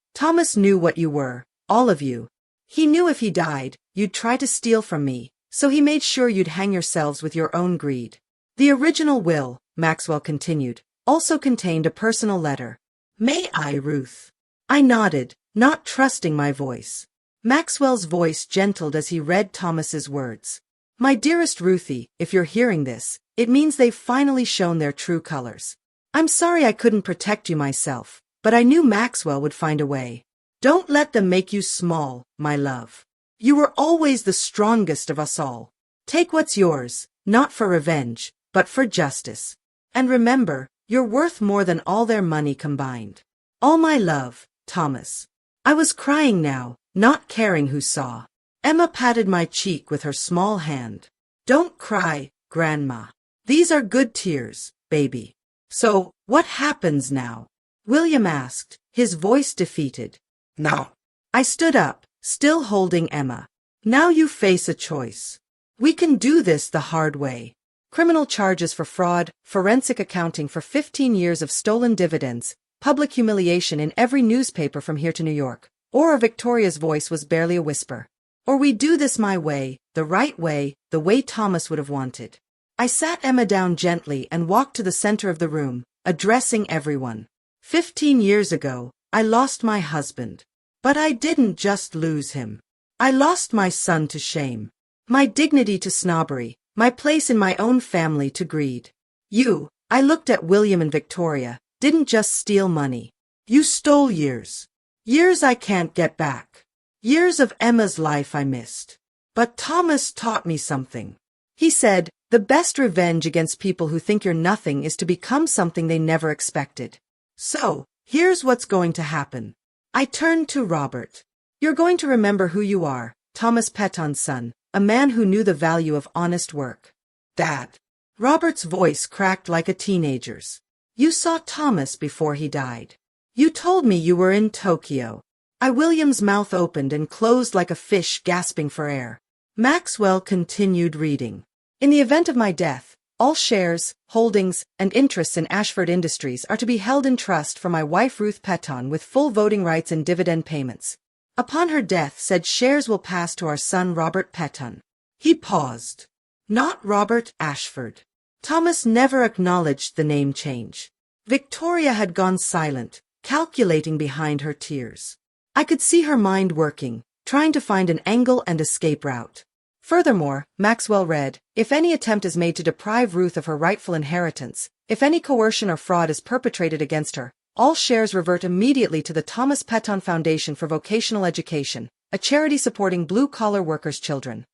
knew what you were, all of you. He knew if he died, you'd try to steal from me, so he made sure you'd hang yourselves with your own greed. The original will, Maxwell continued, also contained a personal letter. May I, Ruth? I nodded, not trusting my voice. Maxwell's voice gentled as he read Thomas's words. My dearest Ruthie, if you're hearing this, it means they've finally shown their true colors. I'm sorry I couldn't protect you myself, but I knew Maxwell would find a way. Don't let them make you small, my love. You were always the strongest of us all. Take what's yours, not for revenge, but for justice. And remember, you're worth more than all their money combined. All my love, Thomas. I was crying now, not caring who saw. Emma patted my cheek with her small hand. Don't cry, Grandma. These are good tears, baby. So, what happens now? William asked, his voice defeated. Now. I stood up, still holding Emma. Now you face a choice. We can do this the hard way. Criminal charges for fraud, forensic accounting for 15 years of stolen dividends, public humiliation in every newspaper from here to New York. Or Victoria's voice was barely a whisper. Or we do this my way, the right way, the way Thomas would have wanted. I sat Emma down gently and walked to the center of the room, addressing everyone. 15 years ago, I lost my husband. But I didn't just lose him. I lost my son to shame, my dignity to snobbery, my place in my own family to greed. You, I looked at William and Victoria, didn't just steal money. You stole years. Years I can't get back. Years of Emma's life I missed. But Thomas taught me something. He said, the best revenge against people who think you're nothing is to become something they never expected. So, here's what's going to happen. I turned to Robert. You're going to remember who you are, Thomas Petton's son, a man who knew the value of honest work. Dad. Robert's voice cracked like a teenager's. You saw Thomas before he died. You told me you were in Tokyo. William's mouth opened and closed like a fish gasping for air. Maxwell continued reading. In the event of my death, all shares, holdings, and interests in Ashford Industries are to be held in trust for my wife Ruth Petton with full voting rights and dividend payments. Upon her death, said shares will pass to our son Robert Petton. He paused. Not Robert Ashford. Thomas never acknowledged the name change. Victoria had gone silent, calculating behind her tears. I could see her mind working, trying to find an angle and escape route. Furthermore, Maxwell read, if any attempt is made to deprive Ruth of her rightful inheritance, if any coercion or fraud is perpetrated against her, all shares revert immediately to the Thomas Petton Foundation for Vocational Education, a charity supporting blue-collar workers' children.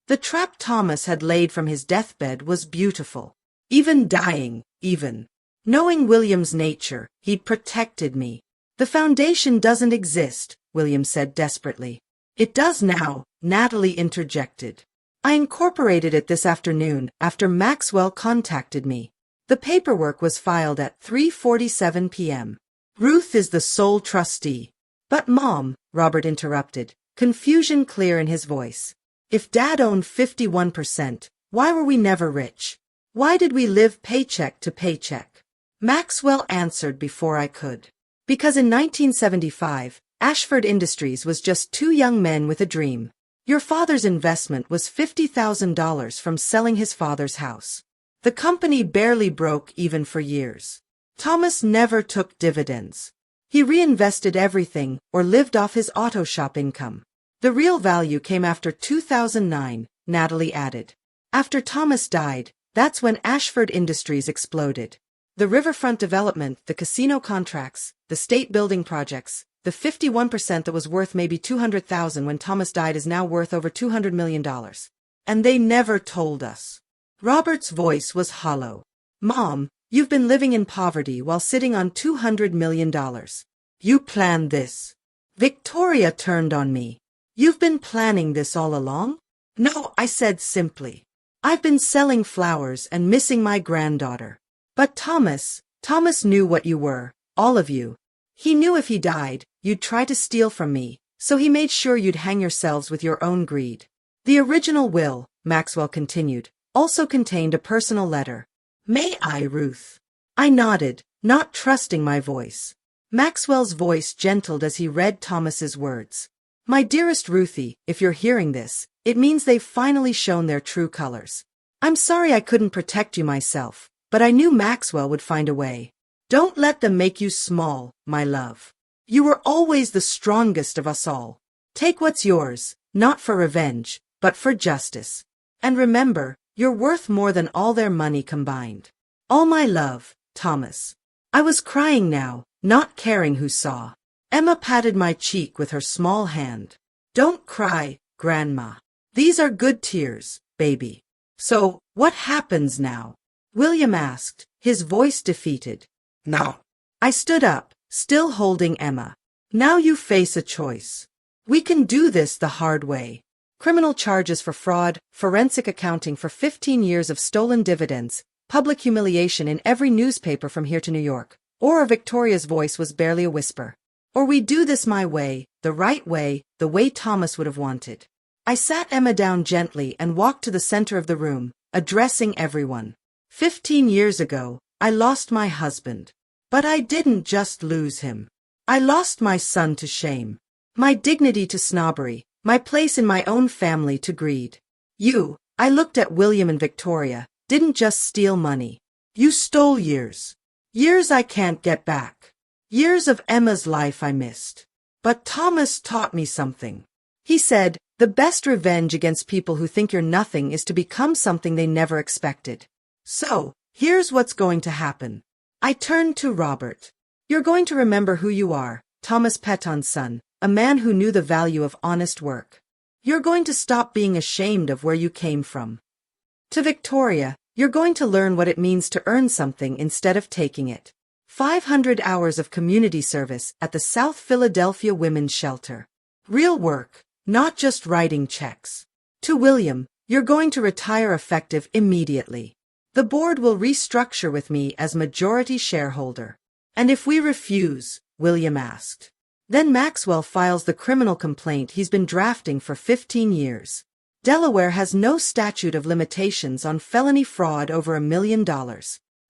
The trap Thomas had laid from his deathbed was beautiful. Even dying, knowing William's nature, he'd protected me. The foundation doesn't exist, William said desperately. It does now, Natalie interjected. I incorporated it this afternoon after Maxwell contacted me. The paperwork was filed at 3:47 p.m. Ruth is the sole trustee. But Mom, Robert interrupted, confusion clear in his voice. If Dad owned 51%, why were we never rich? Why did we live paycheck to paycheck? Maxwell answered before I could. Because in 1975, Ashford Industries was just two young men with a dream. Your father's investment was $50,000 from selling his father's house. The company barely broke even for years. Thomas never took dividends. He reinvested everything or lived off his auto shop income. The real value came after 2009, Natalie added. After Thomas died, that's when Ashford Industries exploded. The riverfront development, the casino contracts, the state building projects, the 51% that was worth maybe $200,000 when Thomas died is now worth over $200 million. And they never told us. Robert's voice was hollow. Mom, you've been living in poverty while sitting on $200 million. You planned this. Victoria turned on me. You've been planning this all along? No, I said simply. I've been selling flowers and missing my granddaughter. But Thomas knew what you were, all of you. He knew if he died, you'd try to steal from me, so he made sure you'd hang yourselves with your own greed. The original will, Maxwell continued, also contained a personal letter. May I, Ruth? I nodded, not trusting my voice. Maxwell's voice gentled as he read Thomas's words. My dearest Ruthie, if you're hearing this, it means they've finally shown their true colors. I'm sorry I couldn't protect you myself, but I knew Maxwell would find a way. Don't let them make you small, my love. You were always the strongest of us all. Take what's yours, not for revenge, but for justice. And remember, you're worth more than all their money combined. All my love, Thomas. I was crying now, not caring who saw. Emma patted my cheek with her small hand. Don't cry, Grandma. These are good tears, baby. So, what happens now? William asked, his voice defeated. Now. I stood up, still holding Emma. Now you face a choice. We can do this the hard way. Criminal charges for fraud, forensic accounting for 15 years of stolen dividends, public humiliation in every newspaper from here to New York. Or Victoria's voice was barely a whisper. Or we do this my way, the right way, the way Thomas would have wanted. I sat Emma down gently and walked to the center of the room, addressing everyone. 15 years ago, I lost my husband. But I didn't just lose him. I lost my son to shame, my dignity to snobbery, my place in my own family to greed. You, I looked at William and Victoria, didn't just steal money. You stole years. Years I can't get back. Years of Emma's life I missed. But Thomas taught me something. He said, the best revenge against people who think you're nothing is to become something they never expected. So, here's what's going to happen. I turned to Robert. You're going to remember who you are, Thomas Petton's son, a man who knew the value of honest work. You're going to stop being ashamed of where you came from. To Victoria, you're going to learn what it means to earn something instead of taking it. 500 hours of community service at the South Philadelphia Women's Shelter. Real work, not just writing checks. To William, you're going to retire effective immediately. The board will restructure with me as majority shareholder. And if we refuse, William asked. Then Maxwell files the criminal complaint he's been drafting for 15 years. Delaware has no statute of limitations on felony fraud over $1 million.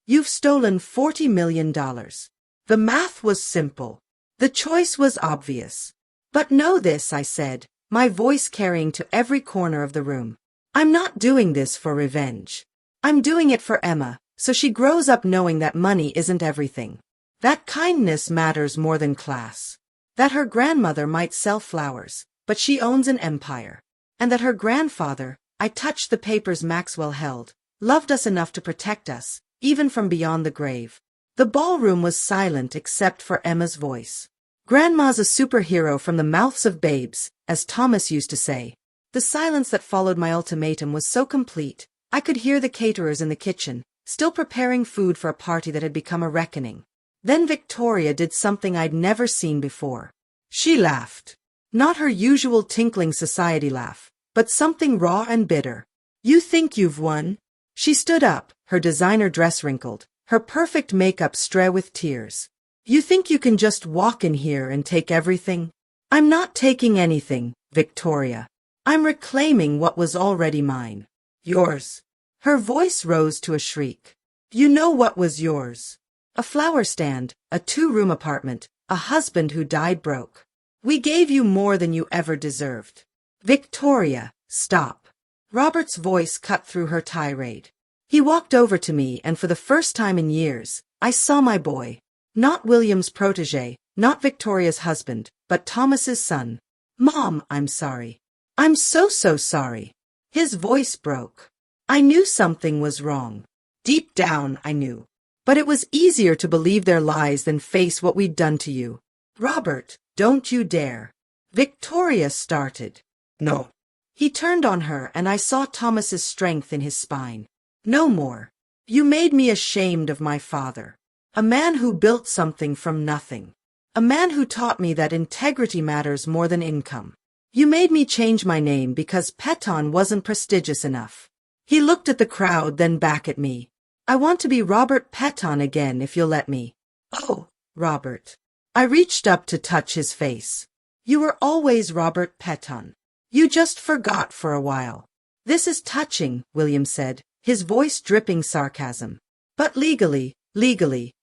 You've stolen $40 million. The math was simple. The choice was obvious. But know this, I said, my voice carrying to every corner of the room. I'm not doing this for revenge. I'm doing it for Emma, so she grows up knowing that money isn't everything. That kindness matters more than class. That her grandmother might sell flowers, but she owns an empire. And that her grandfather, I touched the papers Maxwell held, loved us enough to protect us, even from beyond the grave. The ballroom was silent except for Emma's voice. Grandma's a superhero from the mouths of babes, as Thomas used to say. The silence that followed my ultimatum was so complete, I could hear the caterers in the kitchen, still preparing food for a party that had become a reckoning. Then Victoria did something I'd never seen before. She laughed. Not her usual tinkling society laugh, but something raw and bitter. You think you've won? She stood up, her designer dress wrinkled, her perfect makeup stray with tears. You think you can just walk in here and take everything? I'm not taking anything, Victoria. I'm reclaiming what was already mine. Yours. Her voice rose to a shriek. You know what was yours. A flower stand, a 2-room apartment, a husband who died broke. We gave you more than you ever deserved. Victoria, stop. Robert's voice cut through her tirade. He walked over to me, and for the first time in years, I saw my boy. Not William's protégé, not Victoria's husband, but Thomas's son. Mom, I'm sorry. I'm so sorry. His voice broke. I knew something was wrong. Deep down, I knew. But it was easier to believe their lies than face what we'd done to you. Robert, don't you dare. Victoria started. No. He turned on her, and I saw Thomas's strength in his spine. No more. You made me ashamed of my father. A man who built something from nothing. A man who taught me that integrity matters more than income. You made me change my name because Peton wasn't prestigious enough. He looked at the crowd, then back at me. I want to be Robert Peton again if you'll let me. Oh, Robert. I reached up to touch his face. You were always Robert Peton. You just forgot for a while. This is touching, William said, his voice dripping sarcasm. But legally,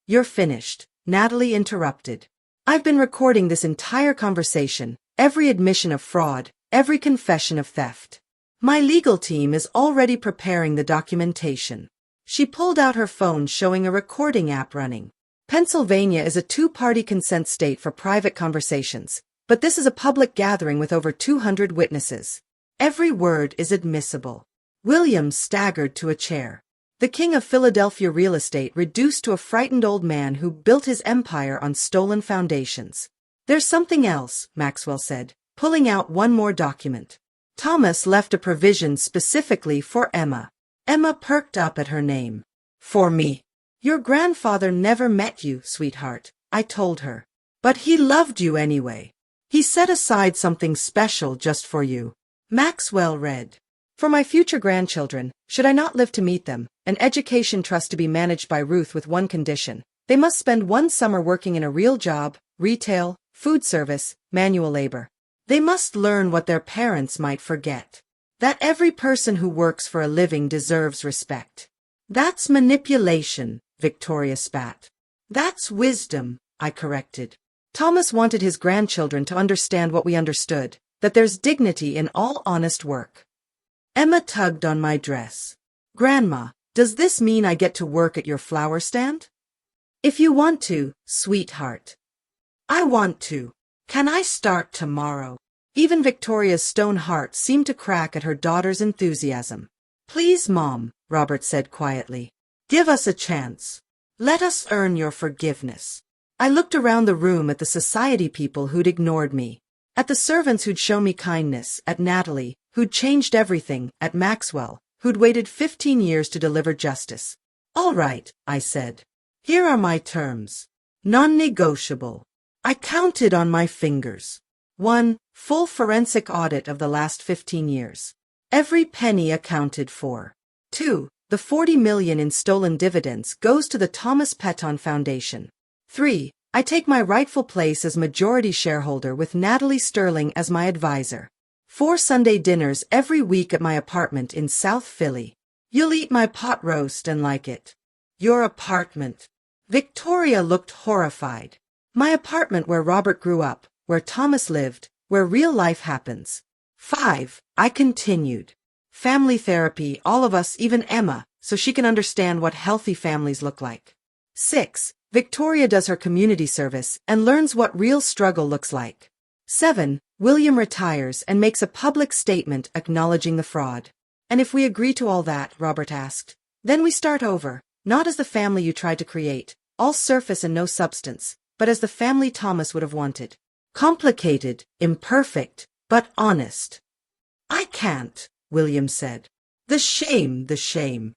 you're finished, Natalie interrupted. I've been recording this entire conversation, every admission of fraud, every confession of theft. My legal team is already preparing the documentation. She pulled out her phone showing a recording app running. Pennsylvania is a 2-party consent state for private conversations, but this is a public gathering with over 200 witnesses. Every word is admissible. William staggered to a chair. The king of Philadelphia real estate reduced to a frightened old man who built his empire on stolen foundations. There's something else, Maxwell said, pulling out one more document. Thomas left a provision specifically for Emma. Emma perked up at her name. For me. Your grandfather never met you, sweetheart, I told her. But he loved you anyway. He set aside something special just for you. Maxwell read. For my future grandchildren, should I not live to meet them, an education trust to be managed by Ruth with one condition. They must spend one summer working in a real job, retail, food service, manual labor. They must learn what their parents might forget. That every person who works for a living deserves respect. That's manipulation, Victoria spat. That's wisdom, I corrected. Thomas wanted his grandchildren to understand what we understood, that there's dignity in all honest work. Emma tugged on my dress. Grandma, does this mean I get to work at your flower stand? If you want to, sweetheart. I want to. Can I start tomorrow? Even Victoria's stone heart seemed to crack at her daughter's enthusiasm. Please, Mom, Robert said quietly. Give us a chance. Let us earn your forgiveness. I looked around the room at the society people who'd ignored me, at the servants who'd shown me kindness, at Natalie, who'd changed everything, at Maxwell, who'd waited 15 years to deliver justice. All right, I said. Here are my terms. Non-negotiable. I counted on my fingers. 1. Full forensic audit of the last 15 years. Every penny accounted for. 2. The $40 million in stolen dividends goes to the Thomas Peton Foundation. 3. I take my rightful place as majority shareholder with Natalie Sterling as my advisor. 4 Sunday dinners every week at my apartment in South Philly. You'll eat my pot roast and like it. Your apartment. Victoria looked horrified. My apartment where Robert grew up, where Thomas lived, where real life happens. 5. I continued. Family therapy, all of us, even Emma, so she can understand what healthy families look like. 6. Victoria does her community service and learns what real struggle looks like. 7. William retires and makes a public statement acknowledging the fraud. And if we agree to all that, Robert asked, then we start over, not as the family you tried to create, all surface and no substance, but as the family Thomas would have wanted. Complicated, imperfect, but honest. I can't, William said. The shame, the shame.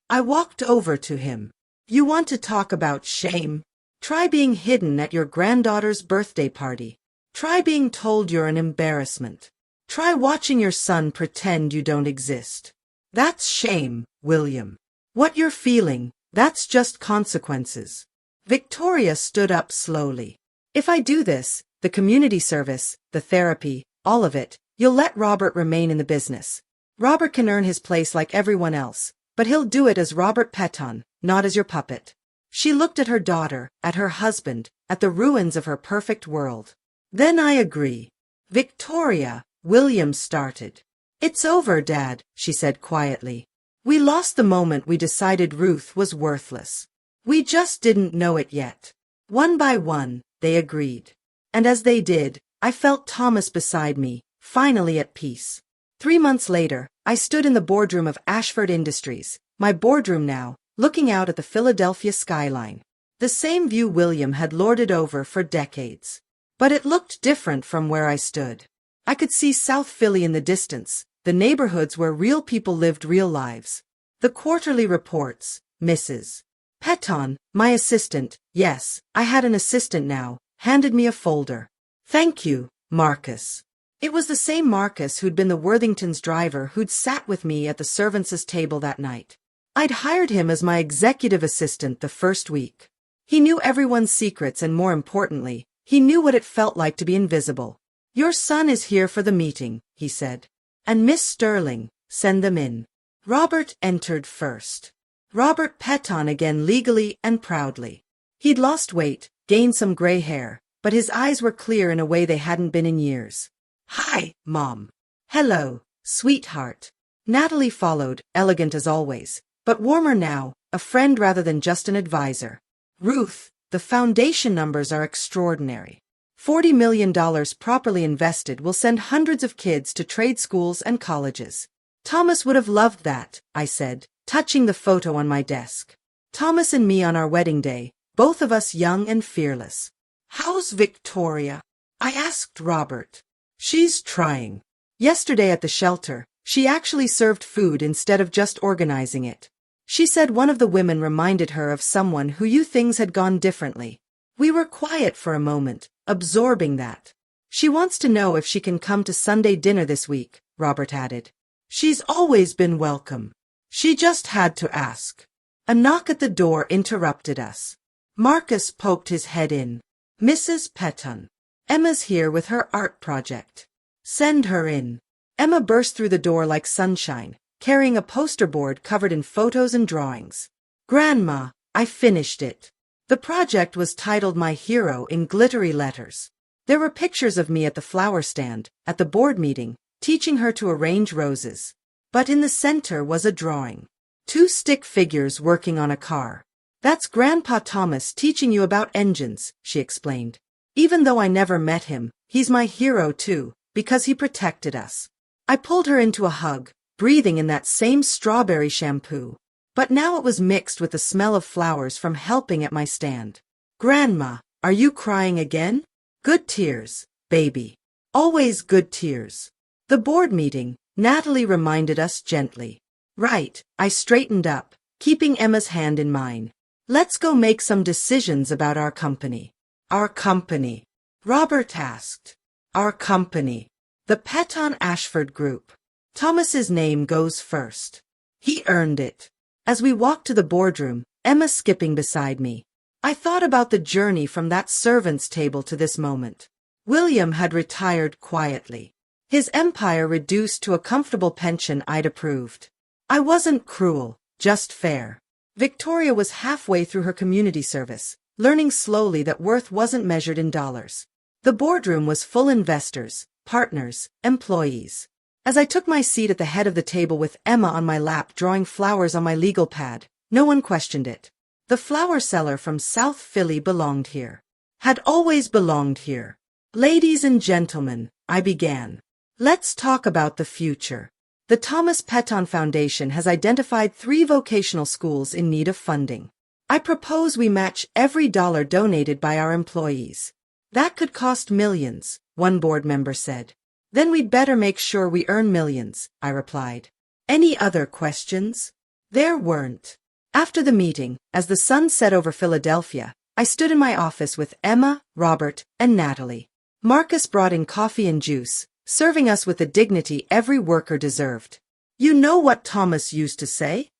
I walked over to him. You want to talk about shame? Try being hidden at your granddaughter's birthday party. Try being told you're an embarrassment. Try watching your son pretend you don't exist. That's shame, William. What you're feeling, that's just consequences. Victoria stood up slowly. If I do this, the community service, the therapy, all of it, you'll let Robert remain in the business. Robert can earn his place like everyone else, but he'll do it as Robert Petton, not as your puppet. She looked at her daughter, at her husband, at the ruins of her perfect world. Then I agree. Victoria, William started. It's over, Dad, she said quietly. We lost the moment we decided Ruth was worthless. We just didn't know it yet. One by one, they agreed. And as they did, I felt Thomas beside me, finally at peace. 3 months later, I stood in the boardroom of Ashford Industries, my boardroom now, looking out at the Philadelphia skyline. The same view William had lorded over for decades. But it looked different from where I stood. I could see South Philly in the distance, the neighborhoods where real people lived real lives. The quarterly reports, Mrs. Petton, my assistant, yes, I had an assistant now, handed me a folder. Thank you, Marcus. It was the same Marcus who'd been the Worthington's driver who'd sat with me at the servants' table that night. I'd hired him as my executive assistant the first week. He knew everyone's secrets and, more importantly, he knew what it felt like to be invisible. Your son is here for the meeting, he said. And Miss Sterling, send them in. Robert entered first. Robert Petton again, legally and proudly. He'd lost weight, gained some gray hair, but his eyes were clear in a way they hadn't been in years. Hi, Mom. Hello, sweetheart. Natalie followed, elegant as always, but warmer now, a friend rather than just an advisor. Ruth, the foundation numbers are extraordinary. $40 million properly invested will send hundreds of kids to trade schools and colleges. Thomas would have loved that, I said, touching the photo on my desk. Thomas and me on our wedding day, both of us young and fearless. How's Victoria? I asked Robert. She's trying. Yesterday at the shelter, she actually served food instead of just organizing it. She said one of the women reminded her of someone who knew things had gone differently. We were quiet for a moment, absorbing that. She wants to know if she can come to Sunday dinner this week, Robert added. She's always been welcome. She just had to ask. A knock at the door interrupted us. Marcus poked his head in. Mrs. Petton. Emma's here with her art project. Send her in. Emma burst through the door like sunshine, carrying a poster board covered in photos and drawings. Grandma, I finished it. The project was titled My Hero in glittery letters. There were pictures of me at the flower stand, at the board meeting, teaching her to arrange roses. But in the center was a drawing. 2 stick figures working on a car. That's Grandpa Thomas teaching you about engines, she explained. Even though I never met him, he's my hero too, because he protected us. I pulled her into a hug, breathing in that same strawberry shampoo. But now it was mixed with the smell of flowers from helping at my stand. Grandma, are you crying again? Good tears, baby. Always good tears. The board meeting, Natalie reminded us gently. Right, I straightened up, keeping Emma's hand in mine. Let's go make some decisions about our company. Our company? Robert asked. Our company. The Petton Ashford Group. Thomas's name goes first. He earned it. As we walked to the boardroom, Emma skipping beside me, I thought about the journey from that servants' table to this moment. William had retired quietly. His empire reduced to a comfortable pension I'd approved. I wasn't cruel, just fair. Victoria was halfway through her community service, learning slowly that worth wasn't measured in dollars. The boardroom was full investors, partners, employees. As I took my seat at the head of the table with Emma on my lap drawing flowers on my legal pad, no one questioned it. The flower seller from South Philly belonged here. Had always belonged here. Ladies and gentlemen, I began. Let's talk about the future. The Thomas Petton Foundation has identified 3 vocational schools in need of funding. I propose we match every dollar donated by our employees. That could cost millions, one board member said. Then we'd better make sure we earn millions, I replied. Any other questions? There weren't. After the meeting, as the sun set over Philadelphia, I stood in my office with Emma, Robert, and Natalie. Marcus brought in coffee and juice, serving us with the dignity every worker deserved. "You know what Thomas used to say?"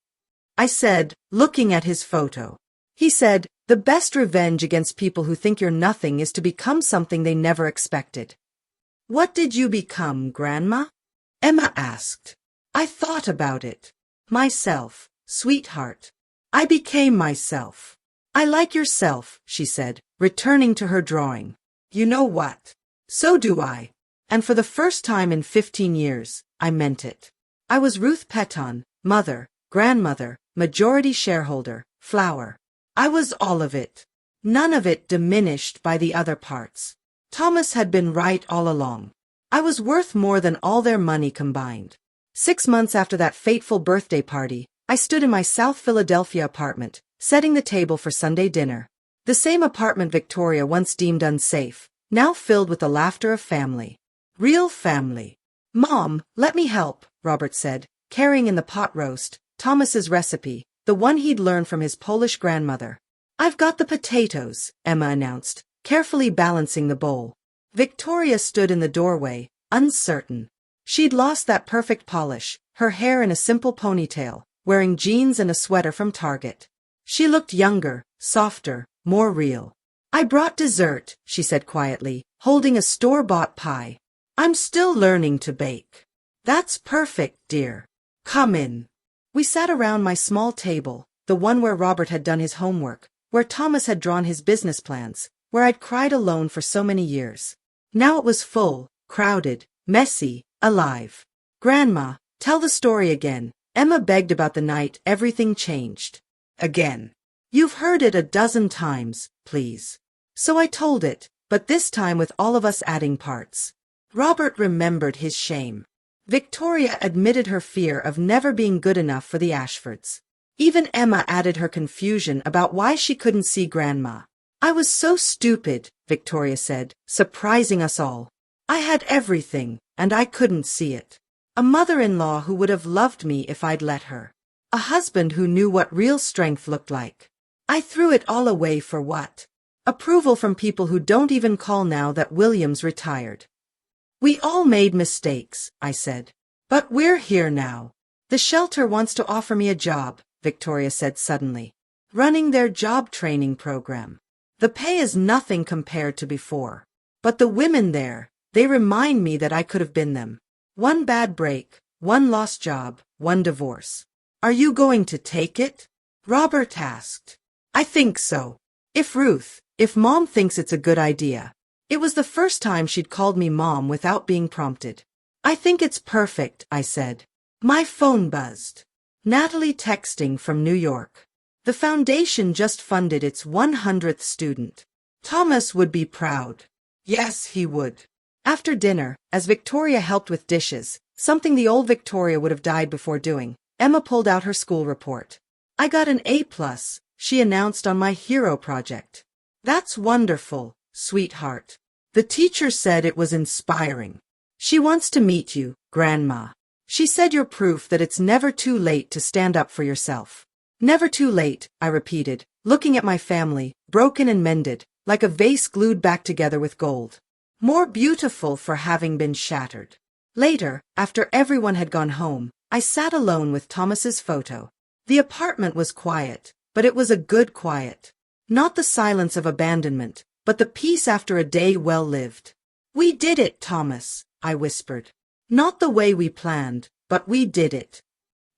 I said, looking at his photo. He said, "The best revenge against people who think you're nothing is to become something they never expected." "What did you become, Grandma?" Emma asked. I thought about it. "Myself, sweetheart. I became myself." "I like yourself," she said, returning to her drawing. "You know what? So do I." And for the first time in 15 years, I meant it. I was Ruth Petton, mother, grandmother, majority shareholder, flower. I was all of it. None of it diminished by the other parts. Thomas had been right all along. I was worth more than all their money combined. 6 months after that fateful birthday party, I stood in my South Philadelphia apartment, setting the table for Sunday dinner. The same apartment Victoria once deemed unsafe, now filled with the laughter of family. Real family. "Mom, let me help," Robert said, carrying in the pot roast, Thomas's recipe, the one he'd learned from his Polish grandmother. "I've got the potatoes," Emma announced, carefully balancing the bowl. Victoria stood in the doorway, uncertain. She'd lost that perfect polish, her hair in a simple ponytail, wearing jeans and a sweater from Target. She looked younger, softer, more real. "I brought dessert," she said quietly, holding a store-bought pie. "I'm still learning to bake." "That's perfect, dear. Come in." We sat around my small table, the one where Robert had done his homework, where Thomas had drawn his business plans, where I'd cried alone for so many years. Now it was full, crowded, messy, alive. "Grandma, tell the story again," Emma begged about the night everything changed. "Again. You've heard it a dozen times, please." So I told it, but this time with all of us adding parts. Robert remembered his shame. Victoria admitted her fear of never being good enough for the Ashfords. Even Emma added her confusion about why she couldn't see Grandma. "I was so stupid," Victoria said, surprising us all. "I had everything, and I couldn't see it. A mother-in-law who would have loved me if I'd let her. A husband who knew what real strength looked like. I threw it all away for what? Approval from people who don't even call now that William's retired." "We all made mistakes," I said. "But we're here now. The shelter wants to offer me a job," Victoria said suddenly. "Running their job training program. The pay is nothing compared to before. But the women there, they remind me that I could have been them. One bad break, one lost job, one divorce. Are you going to take it?" Robert asked. "I think so. If Mom thinks it's a good idea." It was the first time she'd called me Mom without being prompted. "I think it's perfect," I said. My phone buzzed. Natalie texting from New York. The foundation just funded its 100th student. Thomas would be proud. Yes, he would. After dinner, as Victoria helped with dishes, something the old Victoria would have died before doing, Emma pulled out her school report. "I got an A+, she announced on my hero project." "That's wonderful, sweetheart. The teacher said it was inspiring. She wants to meet you, Grandma. She said you're proof that it's never too late to stand up for yourself." "Never too late," I repeated, looking at my family, broken and mended, like a vase glued back together with gold. More beautiful for having been shattered. Later, after everyone had gone home, I sat alone with Thomas's photo. The apartment was quiet, but it was a good quiet. Not the silence of abandonment, but the peace after a day well lived. "We did it, Thomas," I whispered. "Not the way we planned, but we did it."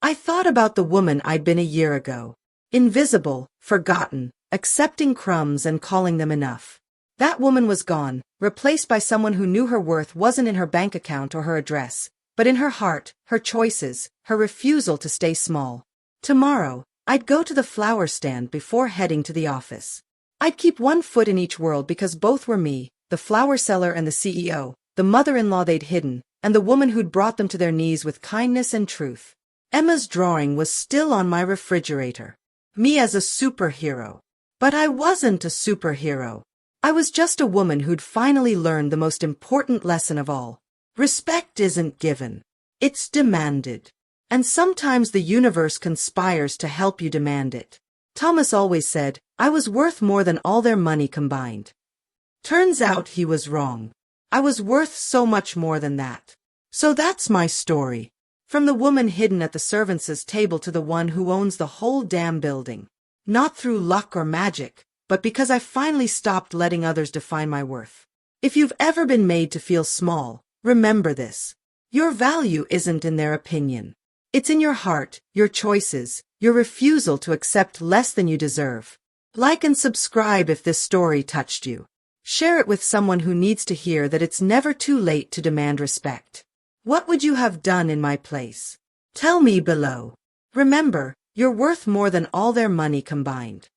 I thought about the woman I'd been a year ago. Invisible, forgotten, accepting crumbs and calling them enough. That woman was gone, replaced by someone who knew her worth wasn't in her bank account or her address, but in her heart, her choices, her refusal to stay small. Tomorrow, I'd go to the flower stand before heading to the office. I'd keep one foot in each world because both were me, the flower seller and the CEO, the mother-in-law they'd hidden, and the woman who'd brought them to their knees with kindness and truth. Emma's drawing was still on my refrigerator. Me as a superhero. But I wasn't a superhero. I was just a woman who'd finally learned the most important lesson of all. Respect isn't given. It's demanded. And sometimes the universe conspires to help you demand it. Thomas always said, I was worth more than all their money combined. Turns out he was wrong. I was worth so much more than that. So that's my story. From the woman hidden at the servants' table to the one who owns the whole damn building. Not through luck or magic, but because I finally stopped letting others define my worth. If you've ever been made to feel small, remember this. Your value isn't in their opinion. It's in your heart, your choices, your refusal to accept less than you deserve. Like and subscribe if this story touched you. Share it with someone who needs to hear that it's never too late to demand respect. What would you have done in my place? Tell me below. Remember, you're worth more than all their money combined.